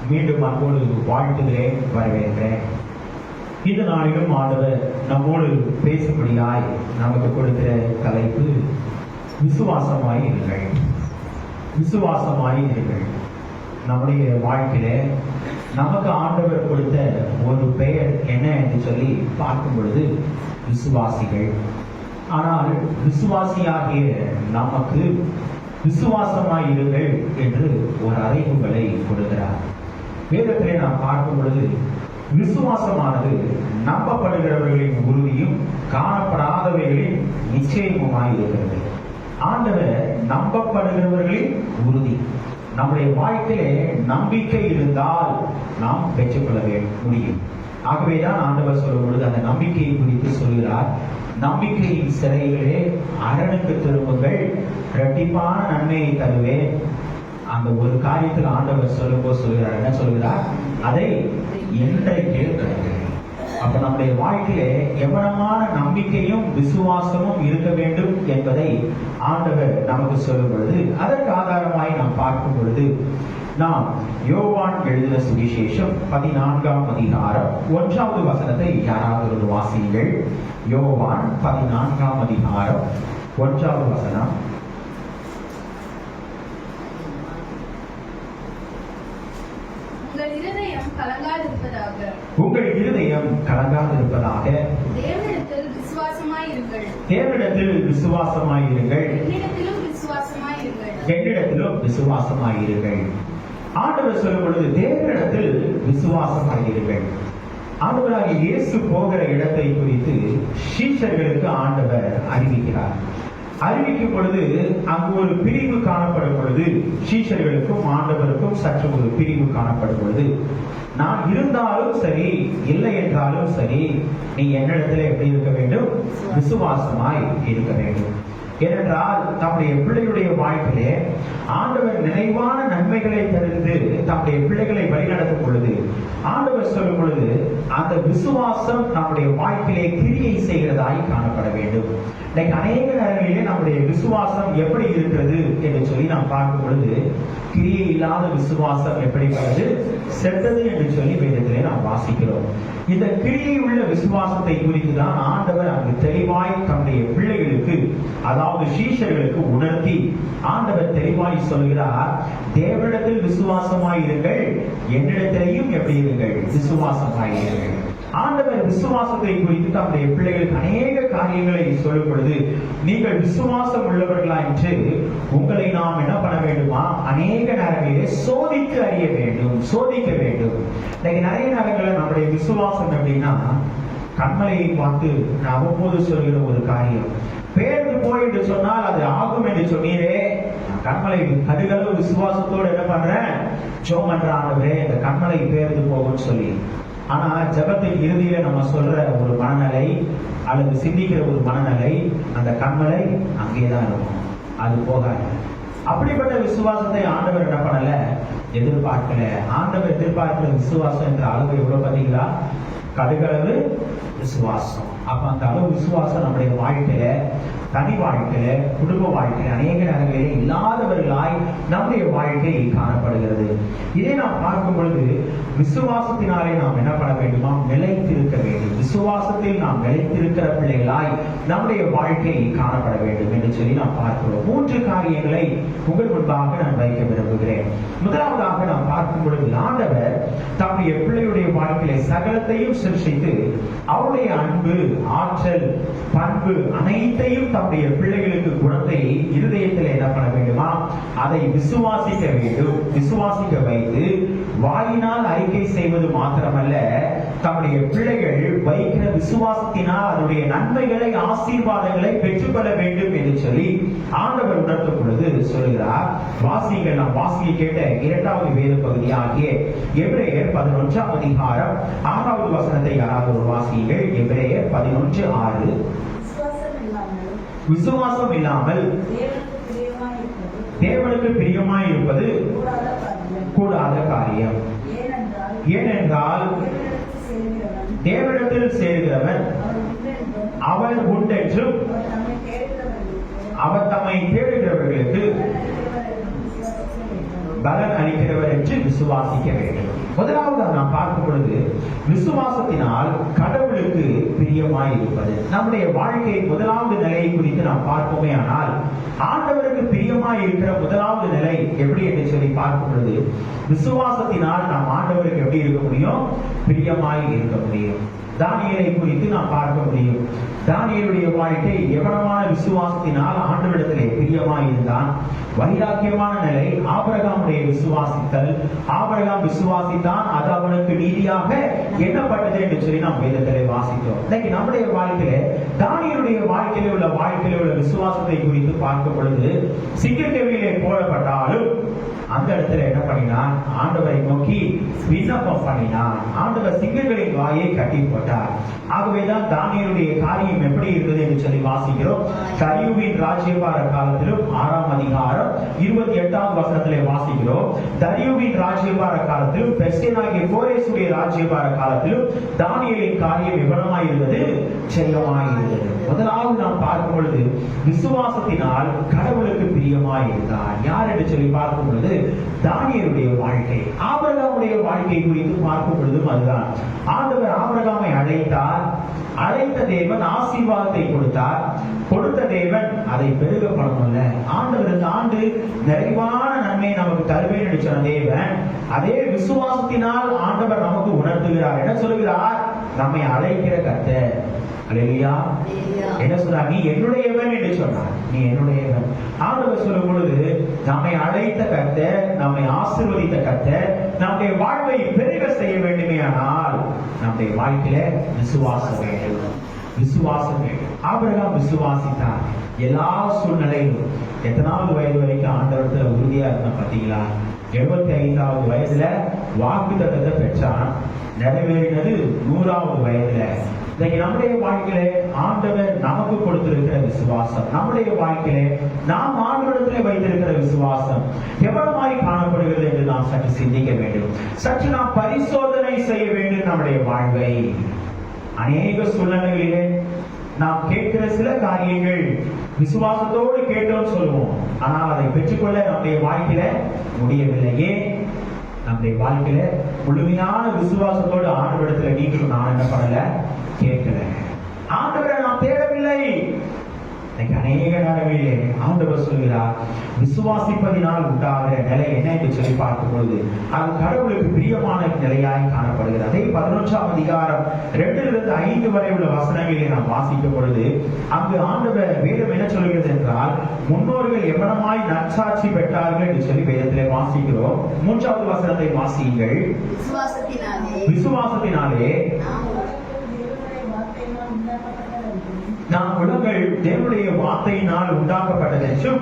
மீண்டும் அன்போடு வாழ்த்துகிறேன், வரவேற்கிறேன். இந்த நாளிலும் ஆண்டவர் நம்மோடு பேசும்படியாய் நமக்கு கொடுக்கிற தலைப்பு விசுவாசமாய் இருங்கள். விசுவாசமாய் இருங்கள். நம்முடைய வாழ்க்கையில நமக்கு ஆண்டவர் கொடுத்த ஒரு பெயர் என்ன என்று சொல்லி பார்க்கும் பொழுது விசுவாசிகள். ஆனால் விசுவாசியாகிய நமக்கு விசுவாசமாய் இருங்கள் என்று ஒரு அறைகூவலை கொடுக்கிறார். வேதத்திலே நாம் பார்க்கும் பொழுது விசுவாசமானது நம்பப்படுகிறவர்களின் உறுதியும் காணப்படாதவைகளின் நிச்சயமுமாய் இருக்கிறது. ஆண்டவர் நம்பப்படுகிறவர்களின் உறுதி. நம்முடைய வாழ்க்கையிலே நம்பிக்கை இருந்தால் நாம் பெற்றுக்கொள்ள முடியும். ஆகவேதான் ஆண்டவர் சொல்லும் பொழுது அந்த நம்பிக்கையை குறித்து சொல்கிறார். நம்பிக்கையின் சிறைகளே அரணுக்கு திரும்புங்கள், இரட்டிப்பான நன்மையை தருவேன். அந்த ஒரு காரியத்தில் ஆண்டவர் சொல்லும்போது சொல்கிறார், என்ன சொல்கிறார்? அதை என்றைக்கே தருகிறேன். அப்ப நம்முடைய வாழ்க்கையிலே எவ்வளமான நம்பிக்கையும் விசுவாசமும் இருக்க வேண்டும் என்பதை ஆண்டவர் நமக்கு சொல்லும் பொழுது, அதற்கு ஆதாரமாய் நாம் பார்க்கும் பொழுது, நாம் யோவான் எழுதின சுவிசேஷம் 14ஆம் அதிகாரம் 1வது வசனத்தை யாராவது ஒரு வாசியுங்கள். யோவான் 14ஆம் அதிகாரம் 1வது வசனம். உங்கள் இருதயம் கலங்காதிருப்பதாக. உங்கள் இருதயம் கலங்காதிருப்பதாக. தேவனிடத்தில் விசுவாசமாயிருங்கள். தேவனிடத்தில் விசுவாசமாயிருங்கள். என்னிடத்திலும் விசுவாசமாயிருங்கள். என்னிடத்திலும் விசுவாசமாயிருங்கள். ஆண்டவர் சொல்லும் பொழுது தேவனிடத்தில் விசுவாசமாயிருங்கள். ஆண்டவராகிய இயேசு போகிற இடத்தை குறித்து சீஷர்களுக்கு ஆண்டவர் அறிவிக்கிறார். அறிவிக்கும் பொழுது அங்கு ஒரு பிரிவு காணப்படும் பொழுது, சீஷர்களுக்கும் ஆண்டவருக்கும் சற்று ஒரு பிரிவு காணப்படும் பொழுது, நான் இருந்தாலும் சரி இல்லை என்றாலும் சரி, நீ என்னிடத்துல எப்படி இருக்க வேண்டும்? விசுவாசமாய் இருக்க வேண்டும். ஏனென்றால் தம்முடைய பிள்ளையுடைய வாழ்க்கையிலே ஆண்டவர் நிறைவான நன்மைகளை தருந்து தம்முடைய பிள்ளைகளை வழிநடத்தும் பொழுது, ஆண்டவர் சொல்லும் பொழுது அந்த விசுவாசம் நம்முடைய வாழ்க்கையிலே கிரியை செய்கிறதாய் காணப்பட வேண்டும். இன்னைக்கு அநேக நேரங்களிலே நம்முடைய விசுவாசம் எப்படி இருக்கிறது என்று சொல்லி நாம் பார்க்கும் பொழுது, கிரியை இல்லாத விசுவாசம் எப்படிப்பட்டது? செத்தது என்று சொல்லி வேதத்திலே நாம் வாசிக்கிறோம். இந்த கிரியை உள்ள விசுவாசத்தை குறித்து தான் ஆண்டவர் அங்கு தெளிவாய் தம்முடைய பிள்ளைகளுக்கு, அதாவது சீஷர்களுக்கு உணர்த்தி ஆண்டவர் தெளிவாய் சொல்கிறார், தேவனிடத்தில் விசுவாசமாய் இருங்கள், என்னிடத்திலேயும் எப்படி இருங்கள்? விசுவாசமாய் இருங்கள். ஆண்டவர் விசுவாசத்தை குறித்து தம்முடைய பிள்ளைகளுக்கு அநேக காரியங்களை சொல்லும் பொழுது, நீங்கள் விசுவாசம் உள்ளவர்களா என்று உங்களை நாம் என்ன பண்ண வேண்டுமா? அநேக நேரங்களிலே சோதித்து அறிய வேண்டும், சோதிக்க வேண்டும். இன்னைக்கு நிறைய நேரங்களில் நம்முடைய விசுவாசம் எப்படின்னா, கண்மலையை பார்த்து நான் அவ்வப்போது சொல்கிற ஒரு காரியம், பேர்ந்து போய் என்று சொன்னால் அது ஆகும் என்று சொன்னீரே, கண்மலை கடுகளவு விசுவாசத்தோடு என்ன பண்றேன்? ஜெபம் பண்ற ஆண்டவரே, இந்த கண்மலை பேர்ந்து போகும்னு சொல்லி. ஆனா ஜெபத்தின் இறுதியில நம்ம சொல்ற ஒரு மனநிலை அல்லது சிந்திக்கிற ஒரு மனநிலை, அந்த கண்மலை அங்கேதான் இருக்கும், அது போகாது. அப்படிப்பட்ட விசுவாசத்தை ஆண்டவர் என்ன பண்ணல? எதிர்பார்க்கல. ஆண்டவர் எதிர்பார்க்கிற விசுவாசம் என்ற அளவு எவ்வளவு பார்த்தீங்களா? கடுகளவு விசுவாசம். அப்ப அந்த அளவு விசுவாசம் நம்முடைய வாழ்க்கையில, தனி வாழ்க்கையில, குடும்ப வாழ்க்கையில அநேக நேரங்களிலே இல்லாதவர்களாய் நம்முடைய வாழ்க்கை காணப்படுகிறது. இதை நாம் பார்க்கும் பொழுது விசுவாசத்தினாலே நாம் என்ன பண்ண வேண்டுமா? நிலைத்திருக்க வேண்டும். விசுவாசத்தில் நாம் நிலைத்திருக்கிற பிள்ளைகளாய் நம்முடைய வாழ்க்கை காணப்பட வேண்டும் என்று சொல்லி நாம் பார்க்கிறோம். 3 காரியங்களை உங்கள் முன்பாக நான் வைக்க விரும்புகிறேன். முதலாவதாக நாம் பார்க்கும் பொழுது, ஆண்டவர் தம்முடைய பிள்ளையுடைய வாழ்க்கையில சகலத்தையும் சிருஷ்டித்து அவருடைய அன்பு, ஆற்றல், பண்பு அனைத்தையும் தம்முடைய பிள்ளைகளுக்கு குணத்தை இருதயத்தில் என்ன பண்ண வேண்டுமா? அதை விசுவாசிக்க வேண்டும். விசுவாசிக்க வைத்து வாயினால் அறிக்கை செய்வது மாத்திரமல்ல, தம்முடைய பிள்ளைகள் வைக்கிற விசுவாசத்தினால் அதனுடைய நன்மைகளை, ஆசீர்வாதங்களை பெற்றுக்கொள்ள வேண்டும் என்று சொல்லி ஆண்டவர் உணர்த்தும் பொழுது சொல்கிறார். வாசிகள், நாம் வாசியை கேட்ட 2வது வேத பகுதியாகிய எபிரேயர் 11ஆம் அதிகாரம் 6வது வசனத்தை யாராவது ஒரு வாசிகள். எபிரேயர் 11:6. விசுவாசம் இல்லாமல் தேவனுக்கு பிரியமாய் இருப்பது கூடாத காரியம். ஏனென்றால் தேவனிடத்தில் சேர்கிறவன் அவன் உண்டென்றும் அவர் தம்மை தேடுகிறவர்களுக்கு பலன் அளிக்கிறவர் என்று விசுவாசிக்க வேண்டும். முதலாவது நாம் பார்க்கும் பொழுது, விசுவாசத்தினால் கடவுளுக்கு பிரியமாய் இருப்பது. நம்முடைய வாழ்க்கை முதலாவது நிலையை குறித்து நாம் பார்ப்போமே ஆனால், ஆண்டவருக்கு பிரியமாய் இருக்கிற முதலாவது நிலை எப்படி என்று சொல்லி பார்க்கும் பொழுது, விசுவாசத்தினால் நாம் ஆண்டவருக்கு எப்படி இருக்க முடியும்? பிரியமாய் இருக்க முடியும். தானியேலை குறித்து நாம் பார்க்க முடியும். தானியேலுடைய வாழ்க்கை எவனமான விசுவாசத்தினால் ஆண்டவரிடத்திலே பிரியமாய் இருந்தான். வைராக்கியமான நிலை ஆபிரகாமுடைய விசுவாசித்தல். ஆபிரகாம் விசுவாசித்தான், அது அவனுக்கு நீதியாக எண்ணப்பட்டது என்று சொல்லி நாம் வேதத்திலே வாசித்தோம். இன்னைக்கு நம்முடைய வாழ்க்கையில தானியேலுடைய வாழ்க்கையில உள்ள விசுவாசத்தை குறித்து பார்க்கும் பொழுது, சிங்கக்கேவியிலே போடப்பட்டாலும் அந்த இடத்துல என்ன பண்ணினான்? ஆண்டவரை நோக்கி விண்ணப்பம் பண்ணினான். ஆண்டவர் சிங்கங்களின் வாயை கட்டி போட்டார். ஆகவேதான் தானியேலுடைய காரியம் எப்படி இருந்தது என்று சொல்லி வாசிக்கிறோம். தரியுவின் ராஜ்யபார காலத்திலும் 6ஆம் அதிகாரம் 28ஆம் வசனத்திலே வாசிக்கிறோம். தரியுவின் ராஜ்யபார காலத்திலும் பெர்சியனாகிய கோரேசுடைய ராஜ்யபார காலத்திலும் தானியேலின் காரியம் விவரமாய் இருந்தது, ஜெயமாய் இருந்தது. முதலாவது நாம் பார்க்கும் பொழுது விசுவாசத்தினால் கடவுளுக்கு பிரியமாய் இருந்தார். யார் என்று சொல்லி பார்க்கும் பொழுது தானியேலுடைய வாழ்க்கை. ஆபிரகாமுடைய வாழ்க்கை குறித்து பார்க்கும் பொழுதும் அதுதான். ஆண்டவர் ஆபிரகாமை அழைத்தார். அழைத்த தேவன் ஆசீர்வாதத்தை கொடுத்தார். கொடுத்த தேவன் அதை பெருக பண்ணல. ஆண்டவர் இந்த ஆண்டு நிறைவான நன்மையை நமக்கு தருவேன் என்று சொன்ன தேவன் அதே விசுவாசத்தினால் ஆண்டவர் நமக்கு உணர்த்துகிறார். என்ன சொல்லுகிறார்? நம்மை அழைக்கிற கர்த்தர். அல்லேலூயா. என்ன சொல்றார்? நீ என்னுடையவன் என்று சொன்னார். நீ என்னுடையவன். ஆண்டவர் சொல்லும் பொழுது நம்மை அழைத்த கர்த்தர், நம்மை ஆசீர்வதித்த கர்த்தர் நம்முடைய வாழ்வை பெருக செய்ய வேண்டுமேயானால் நம்முடைய வாழ்க்கையில விசுவாசம் வேண்டும். விசுவாசம் வேண்டும். ஆபிரகாம் விசுவாசித்தார். எல்லா சூழ்நிலையிலும் எத்தனாவது வயது வரைக்கும் ஆண்டவரத்துல உறுதியா இருந்தா பாத்தீங்களா? 75வது வயதுல வாக்கு தத்தத்தை பெற்றான். நிறைவேறினது 100வது வயதுல. இன்னைக்கு நம்முடைய வாழ்க்கையில ஆண்டவர் நமக்கு கொடுத்திருக்கிற விசுவாசம், நம்முடைய வாழ்க்கையில நாம் ஆண்டவரிடத்திலே வைத்திருக்கிற விசுவாசம் எவ்வளவாய் காணப்படுகிறது என்று நாம் சற்று சிந்திக்க வேண்டும். சற்று நாம் பரிசோதனை செய்ய வேண்டும் நம்முடைய வாழ்வை. அநேக சூழ்நிலைகளிலே நாம் கேட்கிற சில காரியங்கள் விசுவாசத்தோடு கேட்டோம் சொல்லுவோம், ஆனால் அதை பெற்றுக்கொள்ள நம்முடைய வாழ்க்கையில முடியவில்லையே. நம்முடைய வாழ்க்கையில முழுமையான விசுவாசத்தோடு ஆண்டவரிடத்துல நீங்களும் நான் என்ன பண்ணல, கேட்கல. ஆண்டவரை நாம் தேடவில்லை. அநேக நேரங்களிலே ஆண்டவர் சொல்கிறார், விசுவாசிப்பதினால் உண்டாகிற நிலை என்ன என்று சொல்லி பார்க்கும் பொழுது அது கடவுளுக்கு பிரியமான நிலையாய் காணப்படுகிறது. அதே 11ஆம் அதிகாரம் 2 - 5 வரை உள்ள வசனங்களிலே நாம் வாசிக்கும் பொழுது அங்கு ஆண்டவர் வேதம் என்ன சொல்கிறது என்றால், முன்னோர்கள் எவ்வளமாய் நற்சாட்சி பெற்றார்கள் என்று சொல்லி வேதத்திலே வாசிக்கிறோம். 3வது வசனத்தை வாசியுங்கள். விசுவாசத்தினாலே நாம் உலகங்கள் தேவனுடைய வார்த்தையினால் உண்டாக்கப்பட்டதென்றும்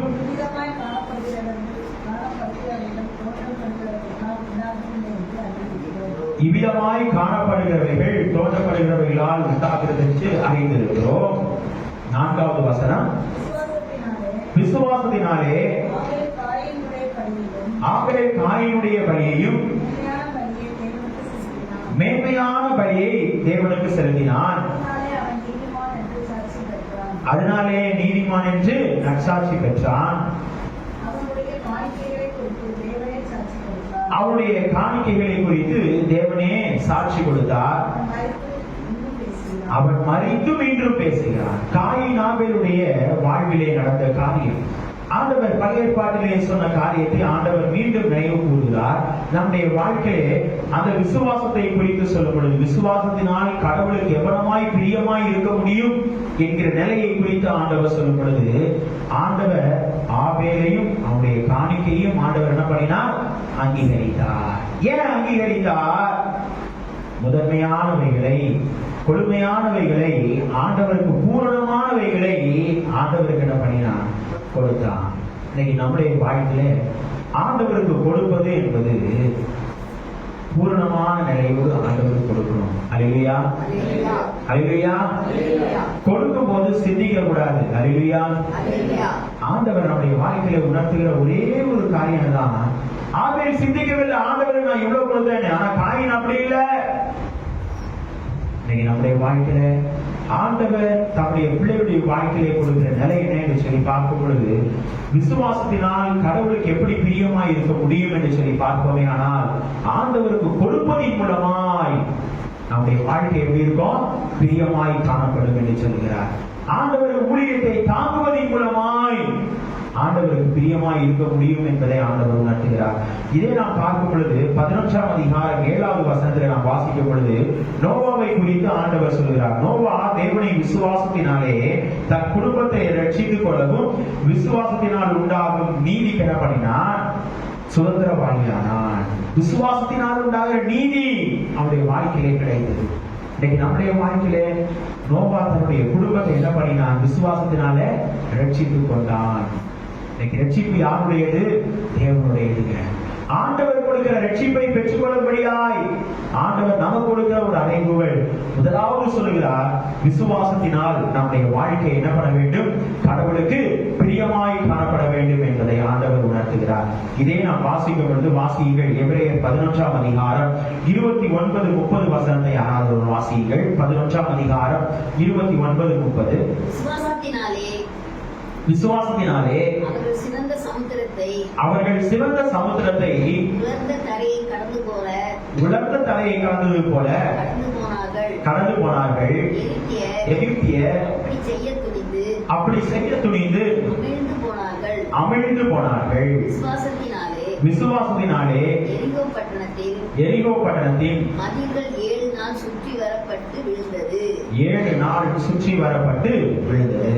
இவ்விதமாய் காணப்படுகிறவைகள் தோன்றப்படுகிறவைகளால் உண்டாகிறது என்று அறிந்திருக்கிறோம். 4வது வசனம், விசுவாசத்தினாலே ஆபேல் காயினுடைய பலியையும் மேன்மையான பலியை தேவனுக்கு செலுத்தினான். அதனாலே நீதிமான் என்று நற்சாட்சி பெற்றான். அவருடைய காணிக்கைகளை குறித்து தேவனே சாட்சி கொடுத்தார். அவன் மரித்தும் இன்றும் பேசுகிறான். காயின் ஆபேலுடைய வாழ்விலே நடந்த காரியம், ஆண்டவர் பழைய ஏற்பாட்டிலே சொன்ன காரியத்தை ஆண்டவர் மீண்டும் நினைவு கூறுகிறார். நம்முடைய வாழ்க்கையிலே அந்த விசுவாசத்தை குறித்து சொல்லும் பொழுது விசுவாசத்தினால் கடவுளுக்கு எவ்வளமாய் பிரியமாய் இருக்க முடியும் என்கிற நிலையை குறித்து ஆண்டவர் சொல்லும் பொழுது ஆண்டவர் ஆபேலையும் அவருடைய காணிக்கையும் ஆண்டவர் என்ன பண்ணினார்? அங்கீகரித்தார். ஏன் அங்கீகரித்தார்? முதன்மையானவைகளை, கொடுமையானவைகளை, ஆண்டவருக்கு பூரணமானவைகளை ஆண்டவருக்கு என்ன பண்ணினார்? கொடுத்தான். இன்னைக்கு நம்முடைய வாழ்க்கையில ஆண்டவருக்கு கொடுப்பது என்பது பூரணமான நிலையோடு ஆண்டவருக்கு கொடுக்கணும். அல்லேலூயா, அல்லேலூயா. கொடுக்கும் போது சிந்திக்க கூடாது. அல்லேலூயா. ஆண்டவர் நம்முடைய வாழ்க்கையில உணர்த்துகிற ஒரே ஒரு காரியம் தான், ஆபேல் சிந்திக்கவில்லை ஆண்டவர் நான் இவ்வளவு கொடுத்தேன், ஆனா காயின் அப்படி இல்லை. இன்னைக்கு நம்முடைய வாழ்க்கையில ஆண்டவர் தம்முடைய பிள்ளைகளுடைய வாழ்க்கையிலே கொடுக்கிற நிலை என்ன என்று சொல்லி பார்க்கும் பொழுது விசுவாசத்தினால் கடவுளுக்கு எப்படி பிரியமாய் இருக்க முடியும் என்று சொல்லி பார்ப்போமே. ஆனால் ஆண்டவருக்கு கொடுப்பதின் மூலமாய் நம்முடைய வாழ்க்கை எப்படி இருக்கும்? பிரியமாய் காணப்படும் என்று சொல்கிறார். ஆண்டவர் ஊழியத்தை தாங்குவதன் மூலமாய் ஆண்டவருக்கு பிரியமாய் இருக்க முடியும் என்பதை ஆண்டவர் உணர்த்துகிறார். இதை நாம் பார்க்கும் பொழுது 11ஆம் அதிகாரம் 7வது வசனத்தில் நாம் வாசிக்கும் பொழுது நோவாவை குறித்து ஆண்டவர் சொல்கிறார். நோவா தேவனை விசுவாசத்தினாலே தன் குடும்பத்தை ரட்சித்துக் கொள்ளவும் விசுவாசத்தினால் உண்டாகும் நீதி பெறப்படினான், சுதந்திரவாளியானான். விசுவாசத்தினால் உண்டாகிற நீதி அவருடைய வாழ்க்கையிலே கிடைத்தது. இன்னைக்கு நம்முடைய வாழ்க்கையிலே நோவா தன்னுடைய குடும்பத்தை என்ன பண்ணினான்? விசுவாசத்தினால ரட்சித்துக் கொண்டான். இன்னைக்கு ரட்சிப்பு யாருடையது? தேவனுடையதுங்க. ஆண்டவர் கொடுக்கிற ரட்சிப்பை பெற்றுக்கொள்ளும்படியாய் ஆண்டவர் நமக்கு கொடுக்கிற ஒரு அழைப்புகள். முதலாவது சொல்லுகிறார், விசுவாசத்தினால் நம்முடைய வாழ்க்கை என்ன பண்ண வேண்டும்? கடவுளுக்கு பிரியமாய் காணப்பட வேண்டும் என்பதை ஆண்டவர் உணர்த்துகிறார். இதே நாம் வாசிக்கும் பொழுது வாசியுங்கள். எபிரேயர் 11ஆம் அதிகாரம் 29-30 வசனத்தை யாராவது ஒரு வாசியுங்கள். 11ஆம் அதிகாரம் 29-30. விசுவாசத்தினாலே அவர்கள் சிவந்த சமுத்திரத்தை உலர்ந்த தரையை கடந்தது போல கடந்து போனார்கள். எகிப்தியர் அப்படி செய்ய துணிந்து அமிழ்ந்து போனார்கள். விசுவாசத்தினாலே எரிகோ பட்டணத்தின் மதில்கள் 7 நாள் சுற்றி வரப்பட்டு விழுந்தது. 7 நாள் சுற்றி வரப்பட்டு விழுந்தது.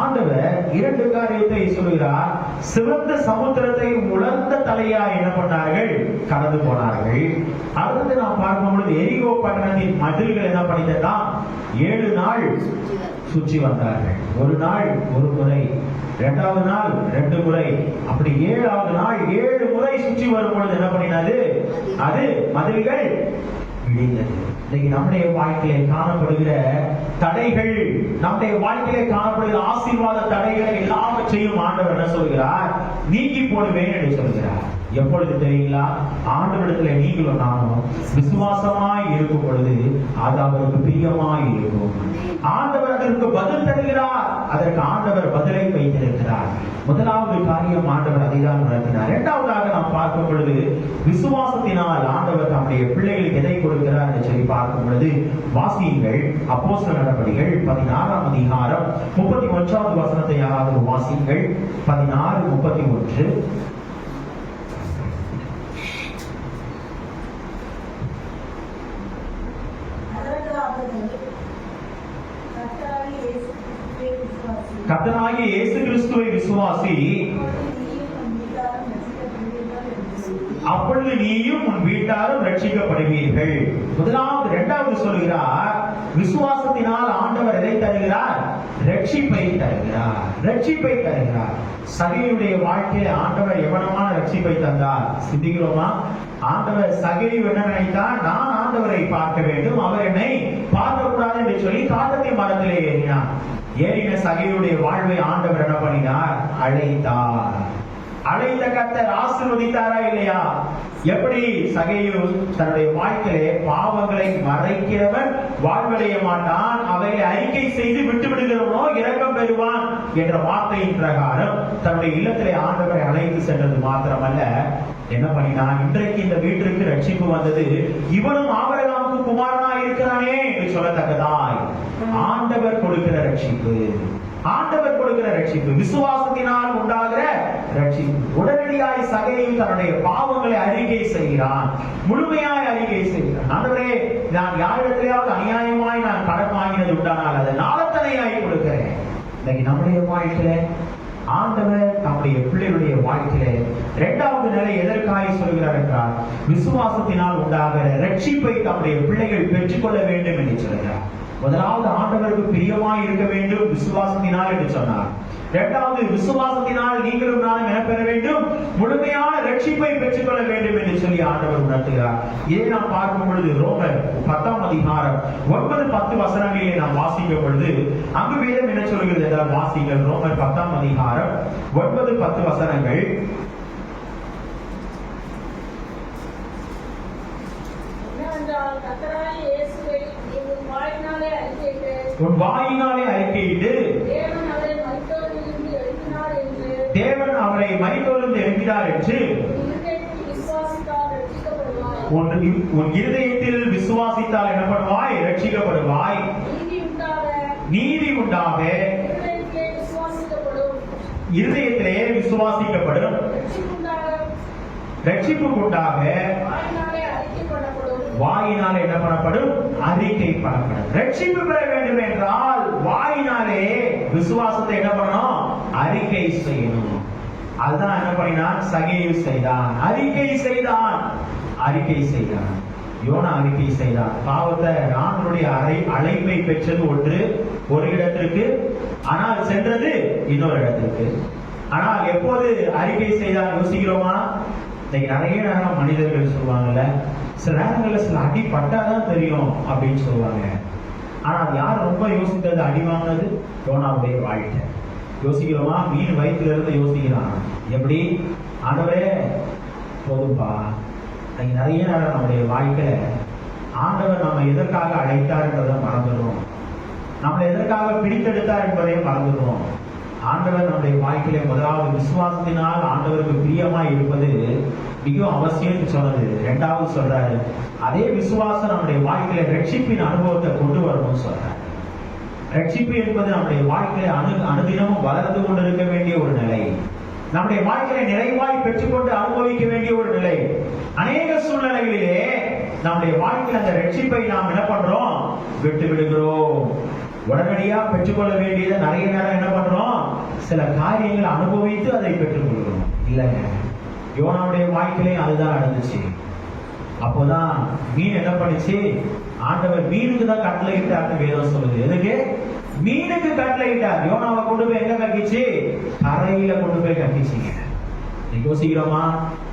ஆண்டவர் 2 காரியத்தை சொல்கிறார். சிவந்த சமுத்திரத்தை உலர்ந்த தலையா என்ன பண்ணார்கள்? கடந்து போனார்கள். அடுத்து நாம் பார்க்கும் பொழுது எரிகோ பட்டணத்தின் மதில்கள் என்ன பண்ணிட்டா 7 நாள் சுற்றி வந்தார்கள். ஒரு நாள் ஒரு முறை, 2வது நாள் 2 முறை, அப்படி 7வது நாள் 7 முறை சுற்றி வரும் பொழுது என்ன பண்ணினது? அது மதில்கள் இடிந்தது. இன்னைக்கு நம்முடைய வாழ்க்கையிலே காணப்படுகிற தடைகள், நம்முடைய வாழ்க்கையிலே காணப்படுகிற ஆசீர்வாத தடைகளை எல்லாவற்றையும் ஆண்டவர் என்ன சொல்கிறார்? நீக்கி போடுவேன் என்று சொல்கிறார். எப்பொழுது தெரியுங்களா? ஆண்டவரிடத்துல நீங்களும் நானும் விசுவாசமாய் இருக்கும் பொழுது அது அவருக்கு பிரியமாய் இருக்கும். ஆண்டவர் அதற்கு பதில் தருகிறார். அதற்கு ஆண்டவர் பதிலை வைத்திருக்கிறார். முதலாவது காரியம் ஆண்டவர் அதைதான் நடத்தினார். 2வதாக நாம் பார்க்கும் பொழுது விசுவாசத்தினால் ஆண்டவர் தம்முடைய பிள்ளைகளுக்கு எதை கொடுக்கிறார் என்று சொல்லி பார்க்கும் பொழுது வாசியுங்கள். அப்போஸ்தலர் நடபடிகள் 16ஆம் அதிகாரம் 31வது வசனத்தை யாராவது வாசியுங்கள். 16:31. கர்த்தராகிய இயேசு கிறிஸ்துவை விசுவாசி, அப்பொழுது நீயும் உன் வீட்டாரும் ரட்சிக்கப்படுவீர்கள். முதலாவது. 2வது சொல்கிறார், விசுவாசத்தினால் ஆண்டவர் எதை தருகிறார்? ரட்சிப்பை தருகிறார். ரட்சிப்பை தருகிறார். சகையுடைய வாழ்க்கையை ஆண்டவர் எவனமான ரட்சிப்பை தந்தார்? சிந்திக்கிறோமா? ஆண்டவர் சகையு என்ன நினைத்தார்? நான் ஆண்டவரை பார்க்க வேண்டும், அவர் என்னை பார்க்க கூடாது என்று சொல்லி காட்டத்தை மரத்திலே ஏறினார். ஏறின சகையுடைய வாழ்வை ஆண்டவர் என்ன பண்ணினார்? அழைத்தார். அழைத்த கர்த்தர் ஆசீர்வதித்தாரா இல்லையா? எப்படி சகையு தன்னுடைய வாழ்க்கையிலே பாவங்களை மறைக்கிறவன் வாழ்வடைய மாட்டான், அவைகளை அறிக்கை செய்து விட்டு விடுகிறவனோ இரக்கம் பெறுவான் என்ற வார்த்தையின் பிரகாரம் தன்னுடைய இல்லத்திலே ஆண்டவரை அழைத்து சென்றது மாத்திரமல்ல, என்ன பண்ணினான்? இன்றைக்கு இந்த வீட்டிற்கு ரட்சிப்பு வந்தது, இவனும் ஆபிரகாமுக்கு குமாரனா இருக்கிறானே என்று சொல்லத்தக்கதாய் ஆண்டவர் கொடுக்கிற ரட்சிப்பு. ஆண்டவர் கொடுக்கிற ரட்சிப்பு விசுவாசத்தினால் உண்டாகிற ரட்சிப்பு. உடனடியாய் சகையு தன்னுடைய பாவங்களை அறிக்கை செய்கிறான், முழுமையாய் அறிக்கை செய்கிறான். ஆண்டவரே, நான் யாரிடத்திலேயாவது அநியாயமாய் நான் கடன் வாங்கினது உண்டானால் அதை நாளத்தனையாய் கொடுக்கிறேன். இன்னைக்கு நம்முடைய வாழ்க்கையில ஆண்டவர் நம்முடைய பிள்ளைகளுடைய வாழ்க்கையில 2வது நிலை எதற்காக சொல்கிறார் என்றால், விசுவாசத்தினால் உண்டாகிற ரட்சிப்பை நம்முடைய பிள்ளைகள் பெற்றுக்கொள்ள வேண்டும் என்று சொல்கிறார். முதலாவது ஆண்டவருக்கு பிரியமாய் இருக்க வேண்டும் விசுவாசத்தினால் என்று சொன்னார். 2வது விசுவாசத்தினால் நீங்களும் நானும் என்ன பெற வேண்டும்? முழுமையான ரட்சிப்பை பெற்றுக்கொள்ள வேண்டும் என்று சொல்லி ஆண்டவர் உணர்த்துகிறார். இதை நாம் பார்க்கும் பொழுது ரோமர் 10ஆம் அதிகாரம் 9-10 வசனங்களிலே நாம் வாசிக்கும் பொழுது அங்கு வேதம் என்ன சொல்கிறது என்றால், வாசிங்கள். ரோமர் 10ஆம் அதிகாரம் 9-10 வசனங்கள். உன் வாயினாலே அறிக்கையிட்டு தேவன் அவரை மரித்தோரிலிருந்து எழுப்பினார் என்று உன் இருதயத்தில் விசுவாசித்தால் என்ன பண்ணுவாய்? ரட்சிக்கப்படுவாய். நீதி உண்டாக இருதயத்திலே விசுவாசிக்கப்படும், ரட்சிப்பு உண்டாக வாயினாலே என்ன பண்ணப்படும்? அறிக்கை பண்ணப்படும். ரட்சிப்பு பெற வேண்டும் என்றால் வாயினாலே விசுவாசத்தை என்ன பண்ணணும்? அறிக்கை செய்யணும். அதுதான் என்ன பண்ணினான்? சகையு செய்தான். அறிக்கை செய்தான். அறிக்கை செய்தான். யோனா அறிக்கை செய்தான். பாவத்தை ஆண்டவருடைய அழைப்பை பெற்றது ஒரு இடத்திற்கு, ஆனால் சென்றது இன்னொரு இடத்திற்கு. ஆனால் எப்போது அறிக்கை செய்தான் யோசிக்கிறோமா? இன்னைக்கு நிறைய நேரம் மனிதர்கள் சொல்லுவாங்கல்ல, சில நேரங்கள்ல சில அடி பட்டாதான் தெரியும் அப்படின்னு சொல்லுவாங்க. ஆனா அது யார் ரொம்ப யோசித்தது, அடி வாங்கினது? யோனாவுடைய வாழ்க்கை. யோசிக்கிறோமா? மீன் வயிற்றுல இருந்து யோசிக்கிறான். எப்படி? ஆண்டவரே போதும்பா. இன்னைக்கு நிறைய நேரம் நம்முடைய வாழ்க்கையில ஆண்டவர் நம்ம எதற்காக அழைத்தார் என்பதை மறந்துடுவோம். நம்மளை எதற்காக பிடித்தெடுத்தார் என்பதையும் மறந்துடுவோம். ஆண்டவர் நம்முடைய வாழ்க்கையில முதலாவது விசுவாசத்தினால் ஆண்டவருக்கு பிரியமாய் இருப்பது மிகவும் அவசியம் சொன்னது. இரண்டாவது சொல்றாரு, அதே விசுவாசம் நம்முடைய வாழ்க்கையில ரட்சிப்பின் அனுபவத்தை கொண்டு வரணும்னு சொல்றாரு. ரட்சிப்பு என்பது நம்முடைய வாழ்க்கையில அனுதினமும் வளர்ந்து கொண்டிருக்க வேண்டிய ஒரு நிலை. நம்முடைய வாழ்க்கையில நிறைவாய் பெற்றுக்கொண்டு அனுபவிக்க வேண்டிய ஒரு நிலை. அநேக சூழ்நிலைகளிலே நம்முடைய வாழ்க்கையில் அந்த ரட்சிப்பை நாம் என்ன பண்றோம்? விட்டு விடுகிறோம். உடனடியா பெற்றுக்கொள்ள வேண்டியதை நிறைய நேரம் என்ன பண்றோம்? சில காரியங்களை அனுபவித்து அதை பெற்றுக்கொள்கிறோம். இல்லைங்க, யோனாவுடைய வாழ்க்கையிலையும் அதுதான் நடந்துச்சு. அப்போதான் மீன் என்ன பண்ணுச்சு? ஆண்டவர் மீனுக்கு தான் கட்டளையிட்டார்னு வேதம் சொல்லுது. எதுக்கு? மீனுக்கு கட்டளையிட்டார். யோனாவை கொண்டு போய் எங்க கட்டிச்சு? கரையில கொண்டு போய் கட்டிச்சிங்க. யோசிக்கிறோமா?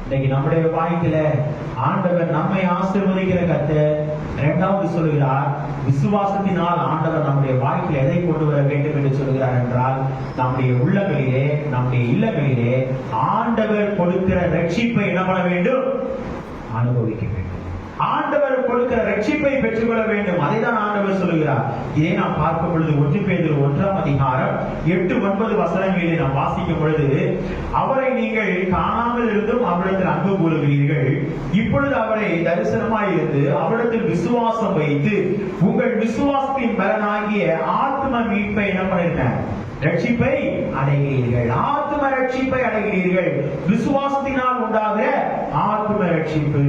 இன்னைக்கு நம்முடைய வாழ்க்கையில ஆண்டவர் நம்மை ஆசீர்வதிக்கிற கர்த்தர். இரண்டாவது சொல்லுகிறார், விசுவாசத்தினால் ஆண்டவர் நம்முடைய வாழ்க்கையில் எதை கொண்டு வர வேண்டும் என்று சொல்கிறார் என்றால், நம்முடைய உள்ளங்களிலே, நம்முடைய இல்லங்களிலே ஆண்டவர் கொடுக்கிற ரட்சிப்பை என்ன பண்ண வேண்டும்? அனுபவிக்க வேண்டும். ஆண்டவர் கொடுக்கிற ரட்சிப்பை பெற்றுக்கொள்ள வேண்டும். அதை தான் ஆண்டவர் சொல்லுகிறார். இதை நாம் பார்க்கும் பொழுது 1 பேதுரு 1ஆம் அதிகாரம் 8-9 வசனங்களிலே நாம் வாசிக்கும் பொழுது, அவரை நீங்கள் காணாமல் இருந்தும் அவரிடத்தில் அன்பு கூறுகிறீர்கள். இப்பொழுது அவரை தரிசனமாய் இருந்து அவரிடத்தில் விசுவாசம் வைத்து உங்கள் விசுவாசத்தின் பலனாகிய ஆத்ம மீட்பை என்ன பண்ணிருக்கார்? ரட்சிப்பை அடைகிறீர்கள். ஆத்ம ரட்சிப்பை அடைகிறீர்கள். விசுவாசத்தினால் உண்டாகிற ஆத்ம ரட்சிப்பு.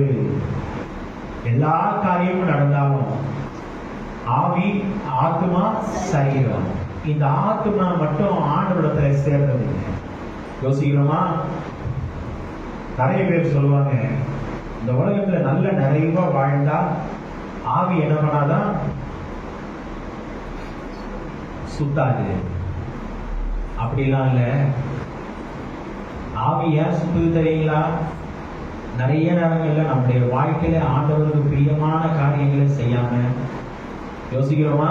எல்லா காரியமும் நடந்தாலும் ஆவி, ஆத்மா, சரீரம், இந்த ஆத்மா மட்டும் ஆண்டவரிடத்துல சேர்றது. யோசிக்கிறோமா? நிறைய பேர் சொல்லுவாங்க, இந்த உலகத்துல நல்ல நிறைவா வாழ்ந்தா ஆவி என்ன பண்ணாதான்? சுத்தாது. அப்படிலாம் இல்ல. ஆவி ஏன் சுத்துது தெரியுங்களா? நிறைய நேரங்கள்ல நம்முடைய வாழ்க்கையில ஆண்டவருக்கு பிரியமான காரியங்களை செய்யாம யோசிக்கிறோமா?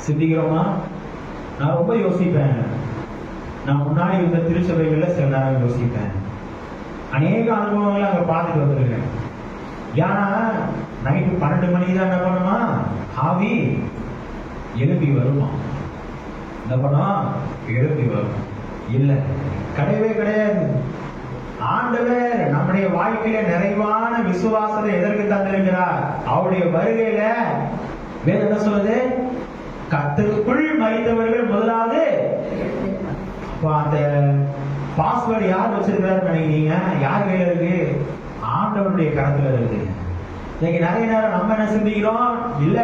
சிந்திக்கிறோமா? நான் ரொம்ப யோசிப்பேன். நான் முன்னாடி இருந்த திருச்சபைகள்ல சில நேரம் யோசிப்பேன். அநேக அனுபவங்களை அங்க பார்த்துட்டு வந்திருக்கேன். ஏன்னா நைட்டு 12 மணிக்கு தான் என்ன பண்ணுமா? ஆவி எழுப்பி வருமா? என்ன பண்ணா? எழுப்பி வரும். இல்ல, கிடையவே கிடையாது. ஆண்டவர் நம்முடைய வாழ்க்கையில நிறைவான விசுவாசத்தை எதற்கு தந்திருக்கிறார்? அவருடைய வருகையில வேதம் என்ன சொல்லுது? கர்த்தருக்குள் மரித்தவர்கள் முதலாவது. அந்த பாஸ்வேர்டு யார் வச்சிருக்கிறாரு நினைக்கிறீங்க? யார் கையில இருக்கு? ஆண்டவருடைய கரத்துல இருக்கு. இன்னைக்கு நிறைய நேரம் நம்ம என்ன சிந்திக்கிறோம்? இல்ல,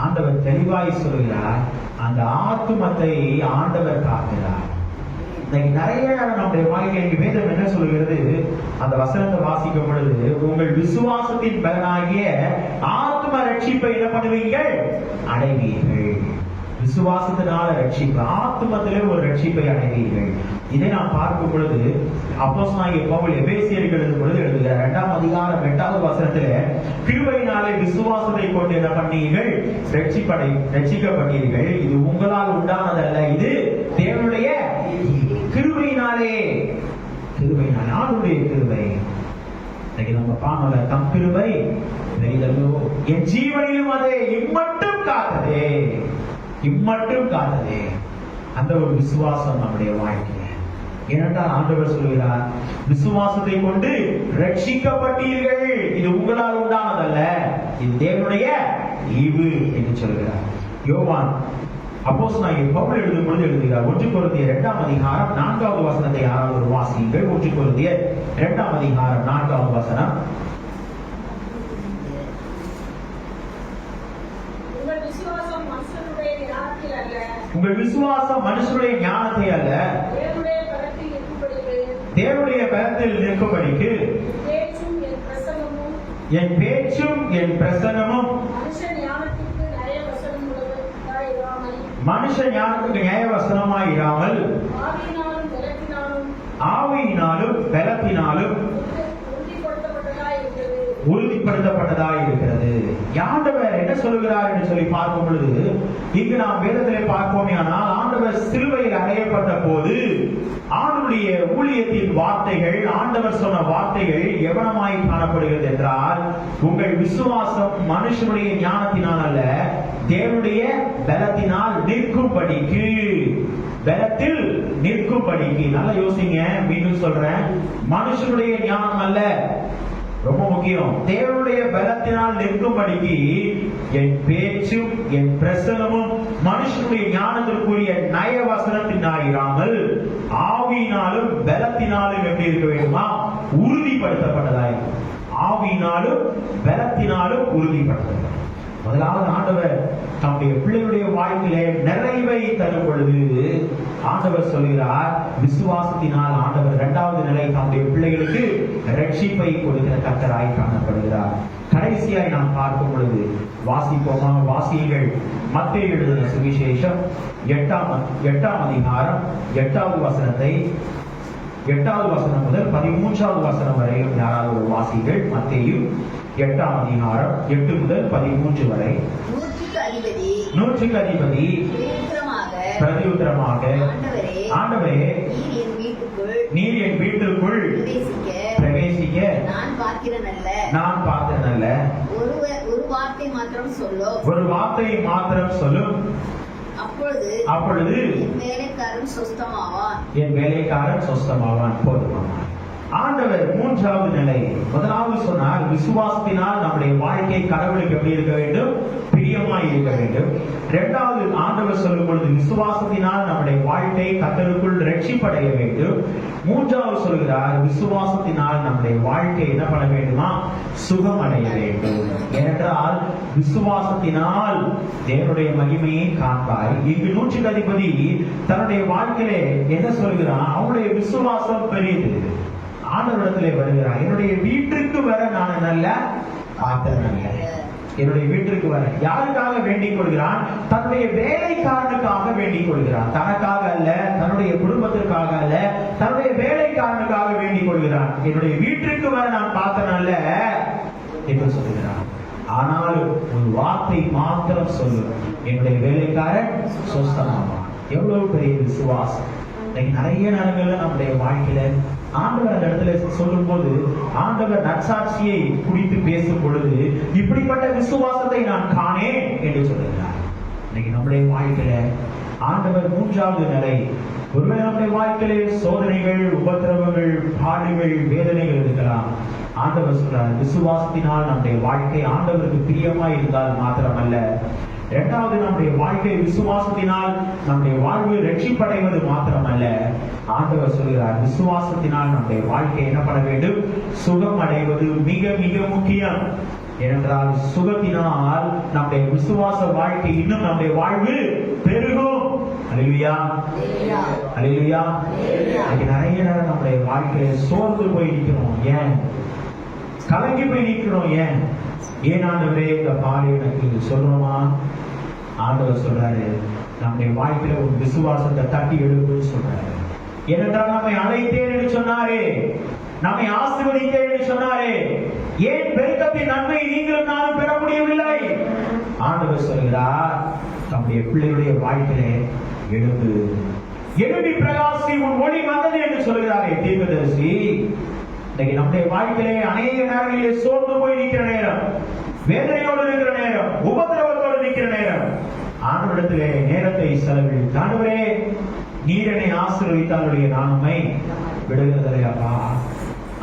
ஆண்டவர் தெளிவாய் சொல்கிறார், அந்த ஆத்துமத்தை ஆண்டவர் காக்கிறார். இன்னைக்கு நிறைய நம்முடைய வாழ்க்கைக்கு வேதம் என்ன சொல்கிறது? அந்த வசனத்தை வாசிக்கும் பொழுது, உங்கள் விசுவாசத்தின் பலனாகிய ஆத்ம ரட்சிப்பை என்ன பண்ணுவீர்கள்? அடைவீர்கள். விசுவாசத்தினால ரட்சிப்பு, ஆத்மத்திலே ஒரு ரட்சிப்பை அடைவீர்கள். இதை நாம் பார்க்கும் பொழுது அப்போஸ்தலனாகிய பவுல் எபேசியருக்கு எழுதும் பொழுது எழுதுகிறார். 2ஆம் அதிகாரம் 8வது வசனத்திலே, கிருபையினாலே விசுவாசத்தை கொண்டு என்ன பண்ணீர்கள்? ரட்சிக்கப்பட்டீர்கள். இது உங்களால் உண்டானதல்ல, இது தேவனுடைய கிருபையினாலே. கிருபையினாலே, ஆண்டவருடைய கிருபை. இன்னைக்கு நம்ம பாமல தம் கிருபை பெரிதல்லோ, என் ஜீவனிலும் அதே இம்மட்டும் காத்ததே, இம்மட்டும் காத்ததே. அந்த ஒரு விசுவாசம் நம்முடைய வாழ்க்கையில. ஏனென்றால் ஆண்டவர் சொல்கிறார், விசுவாசத்தை கொண்டு ரட்சிக்கப்பட்டீர்கள். இது உங்களால் உண்டானதல்ல, இது தேவனுடைய ஈவு என்று சொல்கிறார். யோவான் அப்போஸ்தலனாகிய பவுல் எழுதும் பொழுது எழுதுகிறார். 1 கொரிந்தியர் 2ஆம் அதிகாரம் 4வது வசனத்தை யாராவது வாசியுங்கள். 1 கொரிந்தியர் 2ஆம் அதிகாரம் 4வது வசனம். உங்கள் விசுவாசம் மனுஷனுடைய ஞானத்தில் அல்ல, உங்கள் விசுவாசம் மனுஷனுடைய ஞானத்தை அல்ல, தேவனுடைய பலத்தில் இருக்கும்படிக்கு, தேவனுடைய பலத்தில் நிற்கும்படிக்கு பேச்சும் என் பிரசங்கமும் என் பேச்சும் என் பிரசங்கமும் மனுஷ ஞானத்துக்கு நியாய வசனம் உள்ளதாயிராமல், மனுஷ ஞானத்துக்கு நியாய வசனமாய் இராமல் ஆவியினாலும் பலத்தினாலும் ஆவியினாலும் பலத்தினாலும் உறுதிப்படுத்தப்பட்டதாய் இருக்கிறது. ஆண்டவர் என்ன சொல்லுகிறார் என்று சொல்லி பார்க்கும் பொழுது, இங்கு நாம் வேதத்திலே பார்ப்போமே, ஆனால் ஆண்டவர் சிலுவையில் அறையப்பட்ட போது ஆண்டவருடைய ஊழியத்தின் வார்த்தைகள், ஆண்டவர் சொன்ன வார்த்தைகள் எவனமாய் காணப்படுகிறது என்றால், உங்கள் விசுவாசம் மனுஷனுடைய ஞானத்தினால் அல்ல, தேவனுடைய பலத்தினால் நிற்கும்படிக்கு, பலத்தில் நிற்கும்படிக்கு. நல்லா யோசிங்க, மீண்டும் சொல்றேன், மனுஷனுடைய ஞானம் அல்ல, ரொம்ப முக்கியம், தேவனுடைய பலத்தினால் நிற்கும்படிக்கு என் பேச்சும் என் பிரசனமும் மனுஷனுடைய ஞானத்திற்குரிய நயவசனத்தினாயிராமல் ஆவியினாலும் பலத்தினாலும் எப்படி இருக்க வேண்டுமா? உறுதிப்படுத்தப்பட்டதாய். ஆவியினாலும் பலத்தினாலும் உறுதிப்படுத்தப்பட்டது. முதலாவது ஆண்டவர் தம்முடைய பிள்ளைகளுடைய வாழ்க்கையிலே நிறைவை தரும் பொழுது ஆண்டவர் சொல்கிறார், விசுவாசத்தினால் ஆண்டவர் இரண்டாவது நிலை தம்முடைய பிள்ளைகளுக்கு ரட்சிப்பை கொடுக்கிற கர்த்தராய் காணப்படுகிறார். கடைசியாய் நாம் பார்க்கும் பொழுது வாசிப்போமா? வாசியுங்கள். மத்தேயு எழுதின சுவிசேஷம் 8ஆம் அதிகாரம் 8வது வசனத்தை 8வது வசனம் முதல் 13வது வசனம் வரை யாராவது வாசிகள். மத்தேயு 8ஆம் அதிகாரம் 8 முதல் 13 வரை. நூற்றுக்கு அதிபதி பிரதியுத்தரமாக, ஆண்டவரே, நீர் என் வீட்டிற்குள் பிரவேசிக்க நான் பாத்திரனல்ல. ஒரு வார்த்தை மாத்திரம் சொல்லும். ஒரு வார்த்தை மாத்திரம் சொல்லும். அப்பொழுது என் வேலைக்காரன் சொஸ்தமாவான். போதுமானார். ஆண்டவர் மூன்றாவது நிலை. முதலாவது சொன்னார், விசுவாசத்தினால் நம்முடைய வாழ்க்கை கடவுளுக்கு எப்படி இருக்க வேண்டும்? பிரியமாய் இருக்க வேண்டும். இரண்டாவது ஆண்டவர் சொல்லும் பொழுது, விசுவாசத்தினால் நம்முடைய வாழ்க்கை கர்த்தருக்குள் ரட்சிப்படைய வேண்டும். மூன்றாவது சொல்கிறார், விசுவாசத்தினால் நம்முடைய வாழ்க்கை என்ன பண்ண வேண்டுமா? சுகம் அடைய வேண்டும். ஏனென்றால் விசுவாசத்தினால் தேவனுடைய மகிமையை காண்பாய். இங்கு நூற்றுக்கு அதிபதி தன்னுடைய வாழ்க்கையிலே என்ன சொல்கிறான்? அவனுடைய விசுவாசம் பெரியது. ஆண்டவரிடத்திலே வருகிறார், என்னுடைய வீட்டிற்கு வர நான் நல்ல பாத்திரன். என்னுடைய வீட்டிற்கு வர யாருக்காக வேண்டிக் கொள்கிறான்? தன்னுடைய வேலைக்காரனுக்காக வேண்டிக் கொள்கிறான். தனக்காக அல்ல, தன்னுடைய குடும்பத்திற்காக அல்ல, தன்னுடைய வேலைக்காரனுக்காக வேண்டிக் கொள்கிறான். என்னுடைய வீட்டிற்கு வர நான் பாத்திரன் அல்ல என்று சொல்கிறான். ஆனாலும் ஒரு வார்த்தை மாத்திரம் சொல்லும், என்னுடைய வேலைக்காரன் சொஸ்தமாவான். எவ்வளவு பெரிய விசுவாசம்! நிறைய நேரங்கள்ல நம்முடைய வாழ்க்கையில ஆண்டவர் அந்த இடத்துல சொல்லும் போது, ஆண்டவர் நற்சாட்சியை குறித்து பேசும் பொழுது, இப்படிப்பட்ட விசுவாசத்தை நான் காணேன் என்று சொல்லுகிறார். இன்னைக்கு நம்முடைய வாழ்க்கையில ஆண்டவர் மூன்றாவது நிலை. ஒருவேளை நம்முடைய வாழ்க்கையிலே சோதனைகள், உபத்திரவங்கள், பாடுகள், வேதனைகள் இருக்கலாம். ஆண்டவர் சொல்றார், விசுவாசத்தினால் நம்முடைய வாழ்க்கை ஆண்டவருக்கு பிரியமா இருந்தால் மாத்திரமல்ல, இரண்டாவது நம்முடைய வாழ்க்கை விசுவாசத்தினால் நம்முடைய வாழ்வு ரட்சிப்படைவது மாத்திரமல்ல, ஆண்டவர் சொல்கிறார், விசுவாசத்தினால் நம்முடைய வாழ்க்கை என்ன பண்ண வேண்டும்? சுகம் அடைவது மிக மிக முக்கியம். ஏனென்றால் சுகத்தினால் நம்முடைய விசுவாச வாழ்க்கை இன்னும் நம்முடைய வாழ்வு பெருகும். அல்லேலூயா, அல்லேலூயா. நிறைய நேரம் நம்முடைய வாழ்க்கையை சோர்ந்து போய் நிற்கிறோம். ஏன்? கலங்கி போய் நிற்கிறோம். ஏன் ஆண்டவரே இந்த பாடு எனக்கு சொல்றோமா? ஆண்டவர் சொல்றாரு, நம்முடைய வாழ்க்கையில ஒரு விசுவாசத்தை தட்டி எழுப்புன்னு சொல்றாரு. ஏனென்றால் நம்மை அழைத்தேன் என்று சொன்னாரே, நம்மை ஆசீர்வதித்தேன் என்று சொன்னாரே, ஏன் பெருக்கத்தின் நன்மை நீங்களும் நானும் பெற முடியவில்லை? ஆண்டவர் சொல்கிறார், நம்முடைய பிள்ளைகளுடைய வாழ்க்கையிலே எழும்பி பிரகாசி, உன் ஒளி வந்தது என்று சொல்கிறாரே தீர்க்கதரிசி. இன்னைக்கு நம்முடைய வாழ்க்கையிலே அநேக நேரங்களிலே சோர்ந்து போய் நிற்கிற நேரம், வேதனையோடு இருக்கிற நேரம், உபத்திரவத்தோடு நிற்கிற நேரம், ஆண்டவரிடத்திலே நேரத்தை செலவிடு. ஆண்டவரே, நீர் என்னை ஆசீர்வதித்தாலுடைய நான் உம்மை விடுகிறதில்லையாப்பா.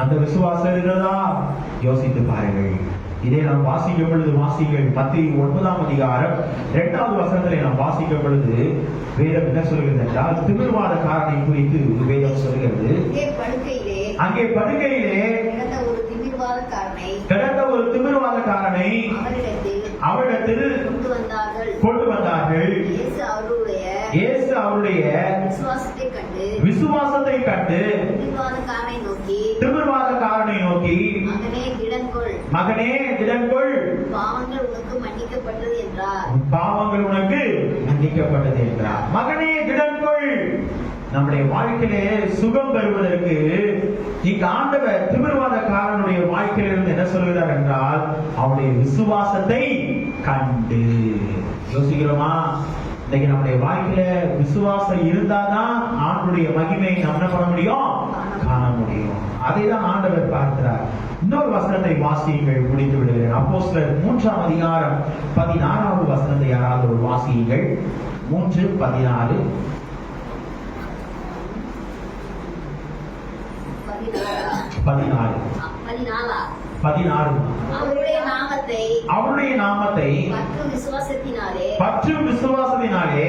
அந்த விசுவாசம் இருக்கிறதா? யோசித்து பாருங்கள். இதை நாம் வாசிக்கும் பொழுது வாசிகள் மத்தேயு 9ஆம் அதிகாரம் 2வது வசனத்திலே நாம் வாசிக்கும் பொழுது வேதம் என்ன சொல்கிறது என்றால், திமிர்வாதக்காரனை குறித்து வேதம் சொல்கிறது, அங்கே படுக்கையிலே கிடந்த ஒரு திமிர்வாதக்காரனை அவரிடத்தில் கொண்டு வந்தார்கள். இயேசு அவருடைய விசுவாசத்தை கண்டு திமிர்வாதக்காரனை நோக்கி, மகனே திடன்கொள், பாவங்கள் உனக்கு மன்னிக்கப்பட்டது என்றார். மகனே திடன்கொள். நம்முடைய வாழ்க்கையிலே சுகம் பெறுவதற்கு இங்கு ஆண்டவர் திமிர்வாதக்காரனுடைய வாழ்க்கையிலிருந்து என்ன சொல்கிறார் என்றால், அவனுடைய விசுவாசத்தை கண்டு. யோசிக்கிறோமா? இன்னைக்கு நம்முடைய வாழ்க்கையில விசுவாசம் இருந்தாதான் ஆண்டுடைய மகிமையை நம்ம என்ன பண்ண முடியும், காண முடியும். அதை தான் ஆண்டவர் பார்க்கிறார். இன்னொரு வசனத்தை வாசியுங்கள், முடித்து விடுகிறேன். அப்போஸ்தலர் 3ஆம் அதிகாரம் 16வது வசனத்தை யாராவது ஒரு வாசியுங்கள். 3:16. 16. அவருடைய நாமத்தை பற்றும் விசுவாசத்தினாலே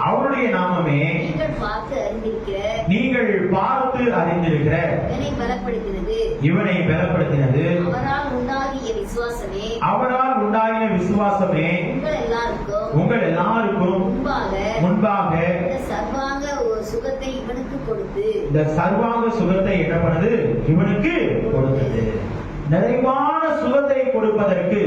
அவருடைய நாமமே நீங்கள் பார்த்து அறிந்திருக்கிற இவனை பலப்படுத்தினது. அவரால் உண்டாகிய விசுவாசமே உங்கள் எல்லாருக்கும் முன்பாக இந்த சர்வாங்க சுகத்தை என்ன பண்ணது, இவனுக்கு கொடுத்தது. நிறைவான சுகத்தை கொடுப்பதற்கு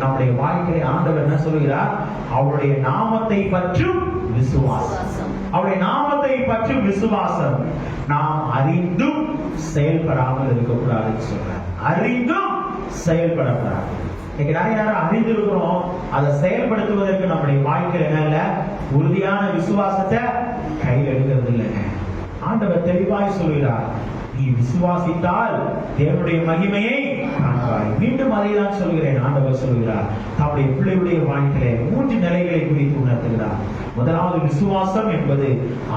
நம்முடைய வாழ்க்கையை ஆண்டவர் என்ன சொல்கிறார், அவருடைய நாமத்தை பற்றும் விசுவாசம். அவருடைய நாமத்தை பற்றும் விசுவாசம். நாம் அறிந்தும் செயல்படாமல் இருக்கக்கூடாதுன்னு சொல்றார். அறிந்தும் செயல்படக்கூடாது. இன்னைக்கு நிறைய நேரம் அறிந்திருக்கிறோம், அதை செயல்படுத்துவதற்கு நம்முடைய வாழ்க்கையில என்ன, உறுதியான விசுவாசத்தை கையில் எடுக்கிறது இல்லைங்க. ஆண்டவர் தெளிவாய் சொல்கிறார், நீ விசுவாசித்தால் தேவனுடைய மகிமையை காண்பாய். மீண்டும் அதை தான் சொல்கிறேன். ஆண்டவர் சொல்கிறார், தம்முடைய பிள்ளையுடைய வாழ்க்கையிலே 3 நிலைகளை குறித்து உணர்த்துகிறார். முதலாவது, விசுவாசம் என்பது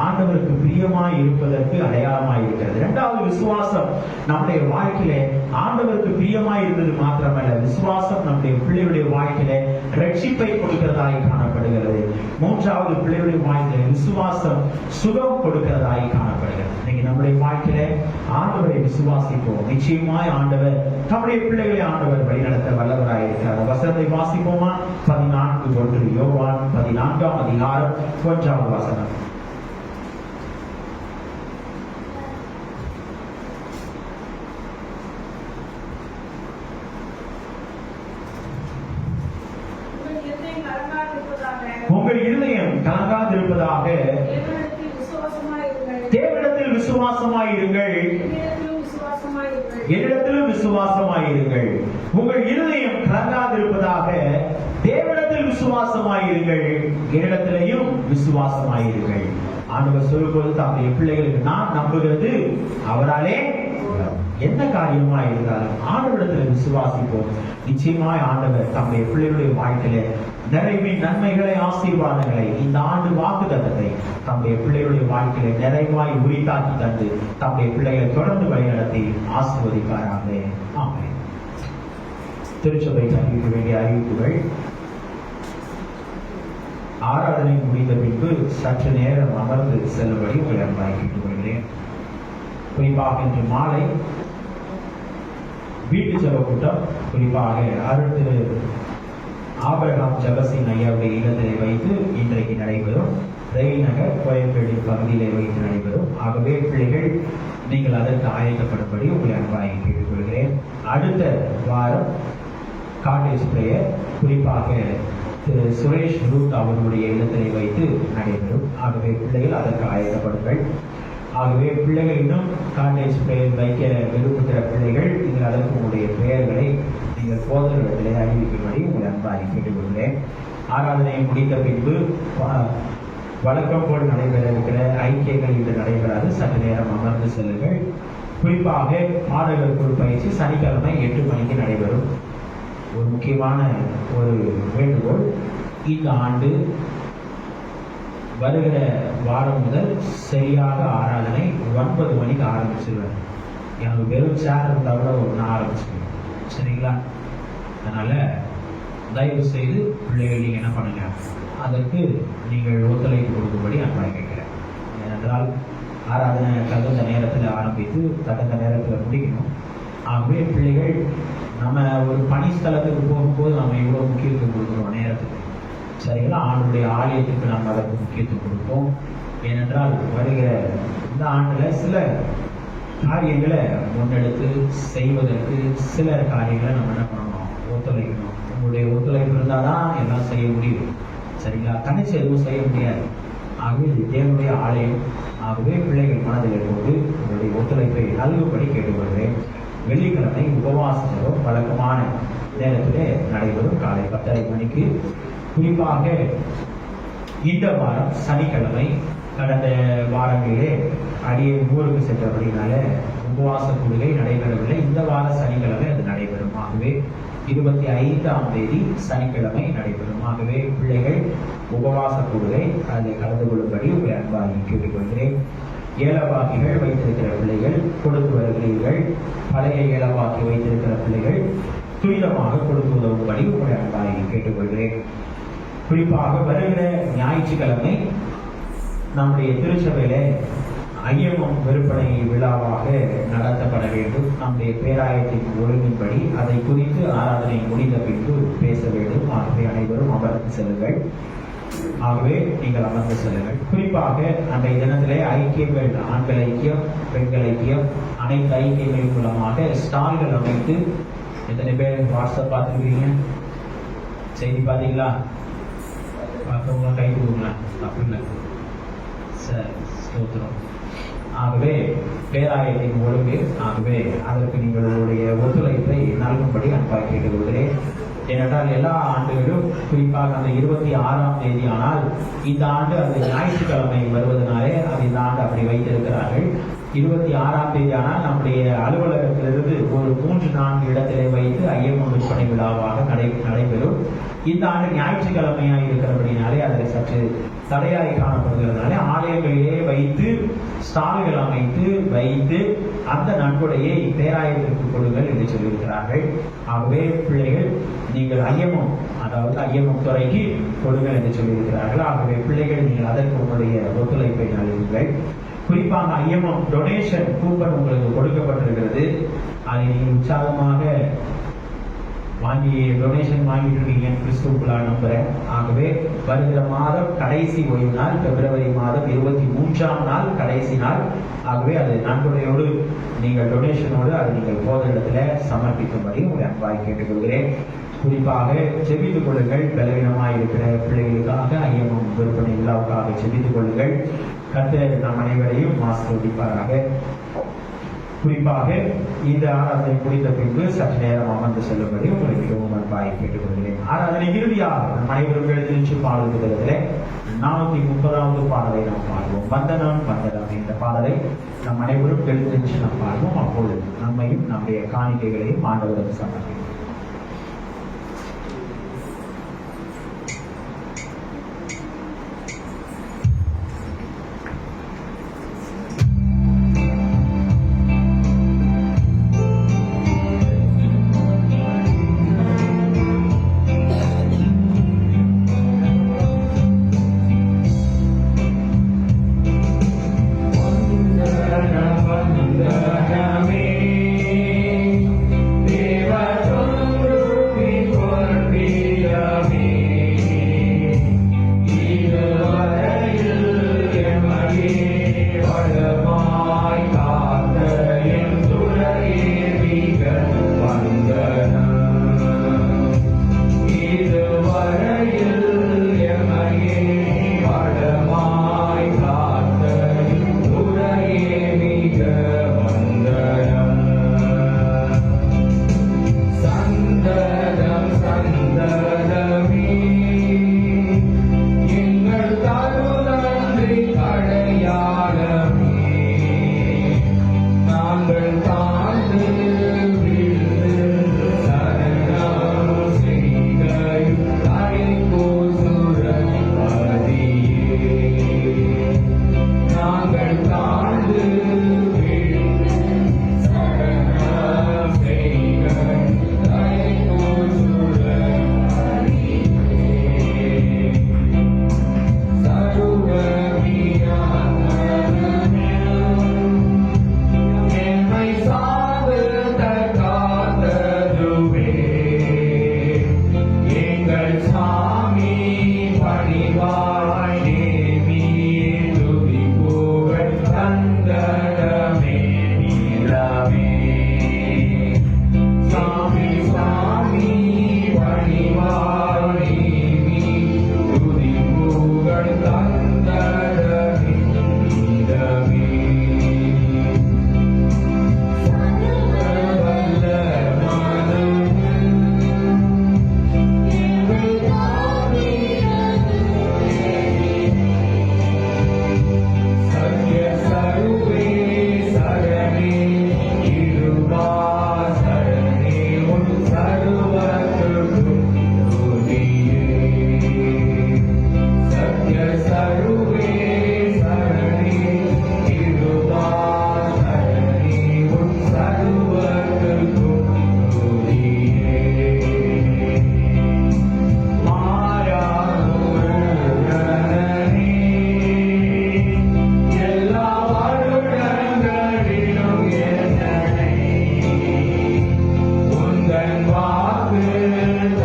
ஆண்டவருக்கு பிரியமாய் இருப்பதற்கு அடையாளமாய் இருக்கிறது. இரண்டாவது, விசுவாசம் நம்முடைய வாழ்க்கையிலே ஆண்டவருக்கு பிரியமாய் இருந்தது மாத்திரமல்ல, விசுவாசம் நம்முடைய பிள்ளையுடைய வாழ்க்கையிலே ரட்சிப்பை கொடுக்கிறதாய் காணப்படுகிறது. மூன்றாவது, பிள்ளையுடைய வாழ்க்கையிலே விசுவாசம் சுகம் கொடுக்கிறதாய் காணப்படுகிறது. இன்னைக்கு நம்முடைய வாழ்க்கையிலே ஆண்டவரை விசுவாசிப்போம். நிச்சயமாய் ஆண்டவர் நம்முடைய பிள்ளைகளை ஆண்டவர் வழிநடத்த வல்லவராய் இருக்கிறார். வசனத்தை வாசிப்போமா? 14:1. யோவான் 14ஆம் அதிகாரம் 1ஆவது வசனம். உங்கள் இருதயம் கலங்காதிருப்பதாக தேவனிடத்தில் விசுவாசமாயிருங்கள், என்னிடத்திலும் விசுவாசமாயிருங்கள். உங்கள் இருதயம் கலங்காதிருப்பதாக தேவனிடத்தில் விசுவாசமாயிருங்கள், என்னிடத்திலையும் விசுவாசமாயிருங்கள். ஆண்டவர் சொல்லும்போது தம்முடைய பிள்ளைகளுக்கு நான் நம்புகிறது அவராலே என்ன காரியமா இருந்தாலும் ஆண்டவரிடத்தில் விசுவாசிப்போம். நிச்சயமாய் ஆண்டவர் தம்முடைய பிள்ளைகளுடைய வாழ்க்கையில நிறைவின் நன்மைகளை, ஆசீர்வாதங்களை, இந்த ஆண்டு வாக்குத்தத்தத்தை தம்முடைய பிள்ளைகளுடைய வாழ்க்கையில நிறைவாய் உரித்தாக்கி தந்து தம்முடைய பிள்ளைகளை தொடர்ந்து வழிநடத்தி ஆசீர்வதிப்பாராக. ஆமென். திருச்சபை அறிவிக்க வேண்டிய அறிவிப்புகள். ஆராதனை முடிந்த பின்பு சற்று நேரம் அமர்ந்து செல்லும்படி உங்களை அன்பாய் கேட்டுக்கொள்கிறேன். குறிப்பாக இன்று மாலை வீட்டு ஜெப கூட்டம் குறிப்பாக அருள் திரு ஆபிரகாம் ஜெபசிங் ஐயாவுடைய இல்லத்திலே வைத்து இன்றைக்கு நடைபெறும். ரயில் நகர் கோயம்பேடு பகுதியிலே வைத்து நடைபெறும். ஆகவே பிள்ளைகள் நீங்கள் அதற்கு ஆயத்தப்படும்படி உங்களை அன்பாய் கேட்டுக்கொள்கிறேன். அடுத்த வாரம் காட்டேஜ் பிரேயர் குறிப்பாக திரு சுரேஷ் ரூத் அவர்களுடைய இல்லத்திலே வைத்து நடைபெறும். ஆகவே பிள்ளைகள் அதற்கு ஆயத்தப்படுங்கள். ஆகவே பிள்ளைகள் இன்னும் காலேஜ் பெயர் வைக்க விரும்புகிற பிள்ளைகள் நீங்கள் அதற்கு உங்களுடைய பெயர்களை நீங்கள் போதகர்களிடத்திலே அறிவிக்கும்படி உங்களை அன்பாய் கேட்டுக்கொள்கிறேன். ஆராதனையை முடித்த பின்பு வழக்கம் போல் நடைபெற இருக்கிற ஐக்கியங்கள் இன்று நடைபெறாது. சற்று நேரம் அமர்ந்து செல்லுங்கள். குறிப்பாக பாடகர் குழு பயிற்சி சனிக்கிழமை 8 மணிக்கு நடைபெறும். ஒரு முக்கியமான ஒரு வேண்டுகோள், இந்த ஆண்டு வருகிற வாரம் முதல் சரியாக ஆராதனை 9 மணிக்கு ஆரம்பிச்சிருவேன். எனக்கு வெறும் சேர் இருந்தால் கூட நான் ஆரம்பிச்சுருவேன். சரிங்களா? அதனால தயவு செய்து பிள்ளைகள் நீங்கள் என்ன பண்ணுங்க, அதற்கு நீங்கள் ஒத்துழைப்பு கொடுக்கும்படி அன்பாய் கேட்கிறேன். ஏனென்றால் ஆராதனை தகுந்த நேரத்தில் ஆரம்பித்து தகுந்த நேரத்தில் முடிக்கணும். ஆகவே பிள்ளைகள் நம்ம ஒரு பணி ஸ்தலத்துக்கு போகும்போது நம்ம இவ்வளோ முக்கியத்துவம் கொடுக்குறோம் நேரத்துக்கு. சரிங்களா? ஆண்டுடைய ஆலயத்துக்கு நாம் அதற்கு முக்கியத்துவம் கொடுப்போம். ஏனென்றால் வருகிற இந்த ஆண்டில் சில காரியங்களை முன்னெடுத்து செய்வதற்கு சில காரியங்களை நம்ம என்ன பண்ணணும், ஒத்துழைக்கணும். உங்களுடைய ஒத்துழைப்பு இருந்தால் தான் எல்லாம் செய்ய முடியும். சரிங்களா? தனிச்சு எதுவும் செய்ய முடியாது. ஆகவே இது தேவனுடைய ஆலயம். ஆகவே பிள்ளைகள் மனதில் கொண்டு உங்களுடைய ஒத்துழைப்பை நல்கும்படி கேட்டுக்கொள்கிறேன். வெள்ளிக்கிழமை உபவாச ஜெபம் வழக்கமான நேரத்திலே நடைபெறும் காலை 10:30 மணிக்கு. குறிப்பாக இந்த வாரம் சனிக்கிழமை, கடந்த வாரங்களிலே அடியே ஊருக்கு சென்றபடினால உபவாச கூடுகை நடைபெறவில்லை. இந்த வார சனிக்கிழமை அது நடைபெறும். ஆகவே 25ஆம் தேதி சனிக்கிழமை நடைபெறும். ஆகவே பிள்ளைகள் உபவாச கூடுகை அதில் கலந்து கொள்ளும்படி உங்களை அன்பாக கேட்டுக்கொள்கிறேன். ஏலவாக்கிகள் வைத்திருக்கிற பிள்ளைகள் கொடுத்து வருகிறீர்கள். பழைய ஏலவாக்கி வைத்திருக்கிற பிள்ளைகள் துரிதமாக கொடுத்து உதவும்படி உங்களை அன்பாக கேட்டுக்கொள்கிறேன். குறிப்பாக வருகிற ஞாயிற்றுக்கிழமை நம்முடைய திருச்சபையில ஐயமம் விற்பனை விழாவாக நடத்தப்பட வேண்டும். நம்முடைய பேராயத்தின் ஒழுங்கின்படி அதை குறித்து ஆராதனை முடிந்த பின்பு பேச வேண்டும். ஆகவே அனைவரும் அமர்ந்து செல்லுங்கள். ஆகவே நீங்கள் அமர்ந்து செல்லுங்கள். குறிப்பாக அன்றைய தினத்திலே ஐக்கியங்கள், ஆண்கள் ஐக்கியம், பெண்கள் ஐக்கியம், அனைத்து ஐக்கியங்கள் மூலமாக ஸ்டால்கள் அமைத்து, எத்தனை பேர் வாட்ஸ்அப் பார்த்துருக்கீங்க? செய்தி பார்த்தீங்களா? பார்த்தவங்க கை கொடுங்களேன். அப்படின்னா சரி, ஸ்தோத்திரம். ஆகவே பேராயத்தின் ஒழுங்கு, ஆகவே அதற்கு நீங்களுடைய ஒத்துழைப்பை நல்கும்படி அன்பாக கேட்டுக்கொள்கிறேன். ஏனென்றால் எல்லா ஆண்டுகளும் குறிப்பாக அந்த 26ஆம் தேதி ஆனால் இந்த ஆண்டு அந்த ஞாயிற்றுக்கிழமை வருவதனாலே அது இந்த ஆண்டு அப்படி வைத்திருக்கிறார்கள். 26ஆம் தேதி ஆனால் நம்முடைய அலுவலகத்திலிருந்து ஒரு 3-4 இடத்திலே வைத்து ஐயம்மன் விற்பனை விழாவாக நடைபெறும். இந்த ஆண்டு ஞாயிற்றுக்கிழமையாக இருக்கிறபடினாலே அதில் சற்று தடையாய் காணப்படுகிறதுனாலே ஆலயங்களிலே வைத்து ஸ்டால்கள் அமைத்து வைத்து அந்த நன்கொடையை பேராயத்திற்கு கொடுங்கள் என்று சொல்லியிருக்கிறார்கள். ஆகவே பிள்ளைகள் நீங்கள் ஐயமம், அதாவது ஐயமம் துறைக்கு கொடுங்கள் என்று சொல்லியிருக்கிறார்கள். ஆகவே பிள்ளைகள் நீங்கள் அதற்கு உங்களுடைய ஒத்துழைப்பை நல்குங்கள். குறிப்பாக ஐயமம் டொனேஷன் கூப்பன் உங்களுக்கு கொடுக்கப்பட்டிருக்கிறது. அதை நீங்கள் உற்சாகமாக வாங்கி டொனேஷன் வாங்கிட்டு இருக்கீங்க, கிறிஸ்துவுக்குள்ளா நம்புறேன். ஆகவே வருகிற மாதம் கடைசி ஓய்வு நாள் பிப்ரவரி மாதம் 23ஆம் நாள் கடைசி நாள். ஆகவே அது நன்கொடையோடு நீங்கள் டொனேஷனோடு அதை நீங்கள் போத இடத்துல சமர்ப்பிக்கும்படி உங்களை அன்பாய் கேட்டுக்கொள்கிறேன். குறிப்பாக செபித்துக் கொள்ளுங்கள். பலவீனமாக இருக்கிற பிள்ளைகளுக்காக ஐயமம் விற்பனை விழாவுக்காக செபித்துக் கொள்ளுங்கள். கர்த்தர் நம் அனைவரையும் ஆசீர்வதிப்பாராக. குறிப்பாக இந்த ஆராதனை முடிந்த பின்பு சற்று நேரம் அமர்ந்து செல்லும்படி உங்களை மிகவும் அன்பாய் கேட்டுக்கொள்கிறேன். ஆராதனை இறுதியாக நம் அனைவரும் எழுதிச்சு பாடுவதில் 430வது பாடலை நாம் பாடுவோம். வந்தனம் வந்தனம் என்ற பாடலை நம் அனைவரும் எழுதிச்சு நாம் பாடுவோம். அப்பொழுது நம்மையும் நம்முடைய காணிக்கைகளையும் ஆண்டவருக்கு சமர்ப்பிப்போம். Sandadam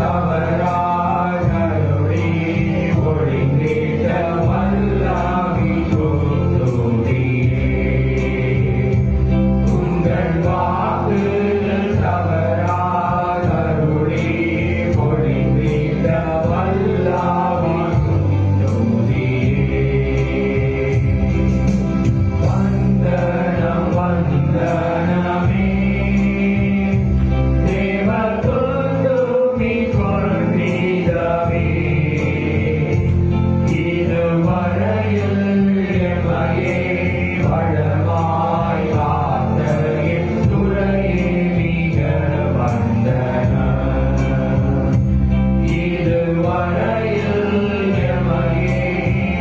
தவறாதருளி ஒளிந்திட்ட வல்லாவி தூதுதியே. உங்கள் வாக்கு தவறாதருளி ஒளிந்திட்ட வல்லாவி தூதுதியே. வந்தனம் வந்தனமே தேவதூதுமி கொள்வீரவே. இதுவரையில் எமையே வளமாய் காத்த என் துறையே மிக வந்தனம். இதுவரையில் எமையே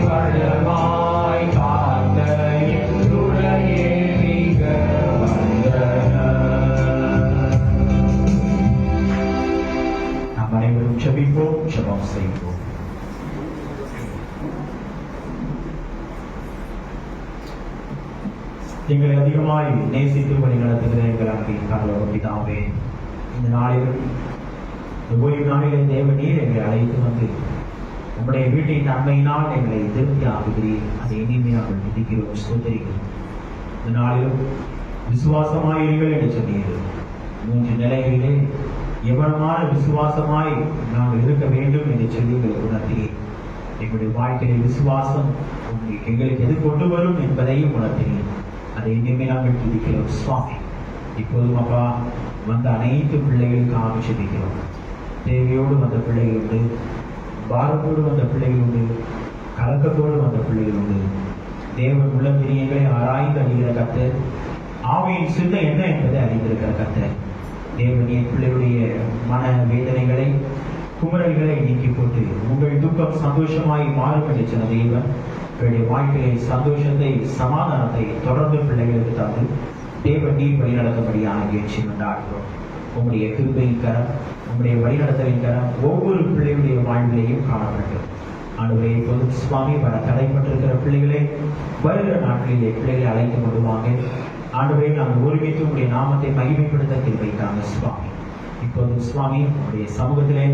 வளமாய் காத்த என் துறையே மிக வந்தனம். நாம் அனைவரும் ஜெபிப்போம், ஜெபம் செய்வோம். எங்களை அதிகமாய் நேசித்து வழி நடத்துகிற எங்கள் அன்பின் கடவுள் பிதாவே, இந்த நாளில் இந்த ஓய்வு நாளிலே தேவ நீர் எங்களை அழைத்து வந்து உங்களுடைய வீட்டின் நன்மையினால் எங்களை திருப்தி ஆகுகிறீர். அதை இனிமே நாங்கள் துதிக்கிறோம், ஸ்தோத்திரிக்கிறோம். இந்த நாளிலும் விசுவாசமாயிருங்கள் என்று சொன்னீர்கள். 3 நிலைகளிலே எவ்வளவான விசுவாசமாய் நாங்கள் இருக்க வேண்டும் என்று சொல்லி எங்களுக்கு உணர்த்தினீர். எங்களுடைய வாழ்க்கையில விசுவாசம் எங்களுக்கு எது கொண்டு வரும் என்பதையும் உணர்த்தினீர். அதை இனிமே நாங்கள் துதிக்கிறோம் சுவாமி. இப்போதும் அப்பா வந்த அனைத்து பிள்ளைகளுக்காக ஜெபிக்கிறோம். தேவையோடு வந்த பிள்ளைகள் உண்டு, பாரத்தோடு வந்த பிள்ளைகள் உண்டு, கலக்கத்தோடு வந்த பிள்ளைகள் உண்டு. தேவன் உள்ள பிரியங்களை ஆராய்ந்து அறிகிற கர்த்தர், ஆவியின் சிந்தை என்ன என்பதை அறிந்திருக்கிற கர்த்தர். தேவன் என் பிள்ளைகளுடைய மன வேதனைகளை குமரல்களை நீக்கி போட்டு உங்கள் துக்கம் சந்தோஷமாய் மாறும் என்று சொன்ன தேவன் உங்களுடைய வாழ்க்கையை சந்தோஷத்தை சமாதானத்தை தொடர்ந்து பிள்ளைகளுக்கு தந்து தேவன் நீர் வழி நடத்தபடியான முயற்சி கொண்டாடுகிறோம். உங்களுடைய கிருபையின் கரம், உங்களுடைய வழிநடத்தலின் கரம் ஒவ்வொரு பிள்ளைகளுடைய வாழ்விலையும் காணப்பட்டது. ஆண்டவரே, இப்போது சுவாமி வர தடைப்பட்டிருக்கிற பிள்ளைகளை வருகிற நாட்களிலே பிள்ளைகளை அழைத்து கொண்டு வாங்க. ஆண்டவரே, நாங்கள் ஒருமித்து உங்களுடைய நாமத்தை மகிமைப்படுத்த கிருபைக்காக சுவாமி. இப்போது சுவாமி உங்களுடைய சமூகத்திலே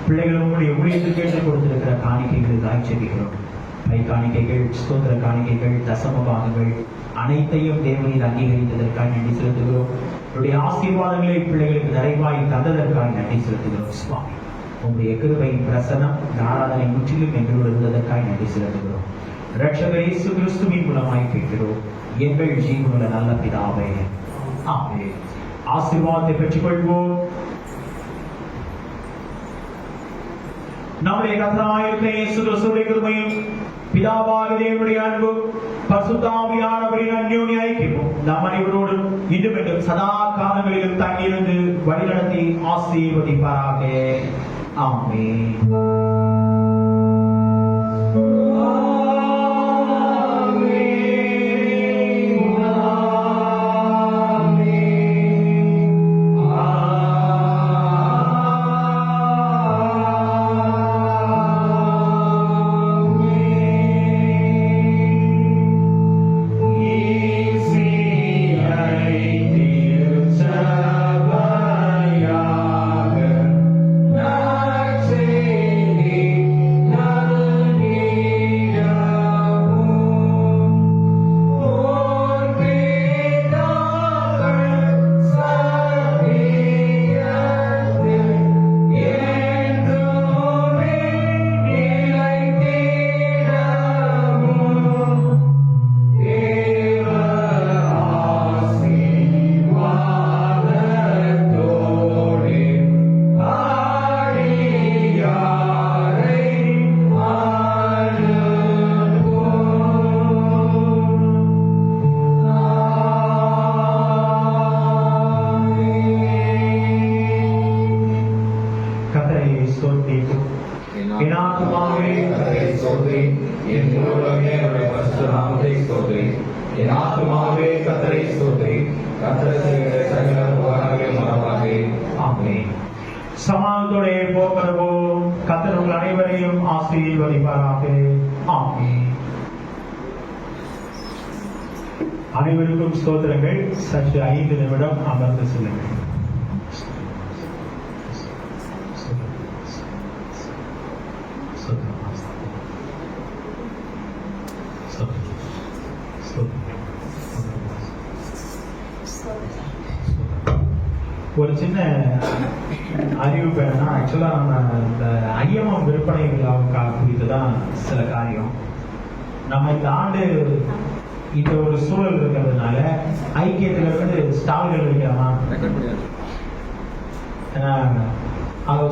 பிள்ளைகள் உங்களுடைய ஊழியத்துக்கு கேட்டு கொடுத்திருக்கிற காணிக்கைகளுக்காக ஜெபிக்கிறோம். கை காணிக்கைகள், ஸ்தோத்திர காணிக்கைகள், தசம பாகங்கள் அனைத்தையும் தேவனில் அங்கீகரித்ததற்காக நன்றி செலுத்துகிறோம். உங்களுடைய ஆசீர்வாதங்களை பிள்ளைகளுக்கு நிறைவாய் தந்ததற்காக நன்றி செலுத்துகிறோம் சுவாமி. உங்களுடைய கிருபையின் பிரசனம் இந்த ஆராதனை முற்றிலும் எங்களோடு இருந்ததற்காக நன்றி செலுத்துகிறோம். இரட்சகர் இயேசு கிறிஸ்துவின் மூலமாய் கேட்கிறோம் எங்கள் ஜீவனுள்ள நல்ல பிதாவே, ஆமென். ஆசீர்வாதத்தை பெற்றுக் கொள்வோம். நம்முடைய கர்த்தராகிய இயேசு கிறிஸ்துவின் கிருபையும் பிதாவாகிய தேவனுடைய அன்பும் பரிசுத்த ஆவியானவரின் அந்யோன்ய ஐக்கியமும் நம் அனைவரோடும் இன்னும் என்றும் சதா காலங்களிலும் தங்கியிருந்து வழிநடத்தி ஆசீர்வதிப்பாராக. ஆமென். சமாதானத்தோட போகிறவோம். கர்த்தர் உங்கள் அனைவரையும் ஆசீர்வதிப்பாராக. ஆமென். அனைவருக்கும் ஸ்தோத்திரங்கள். சற்று 5 நிமிடம் அமர்ந்து செல்லுங்கள். ஒரு சின்ன அறிவிப்பு என்னன்னா, ஆக்சுவலா நம்ம இந்த ஐஎம்எம் விற்பனை விழாவுக்காக குறித்து தான் சில காரியம். நம்ம இந்த ஆண்டு இந்த ஒரு சூழல் இருக்கிறதுனால ஐக்கியத்துல இருந்து ஸ்டால்கள் வைக்கிறோமா, ஏன்னா அது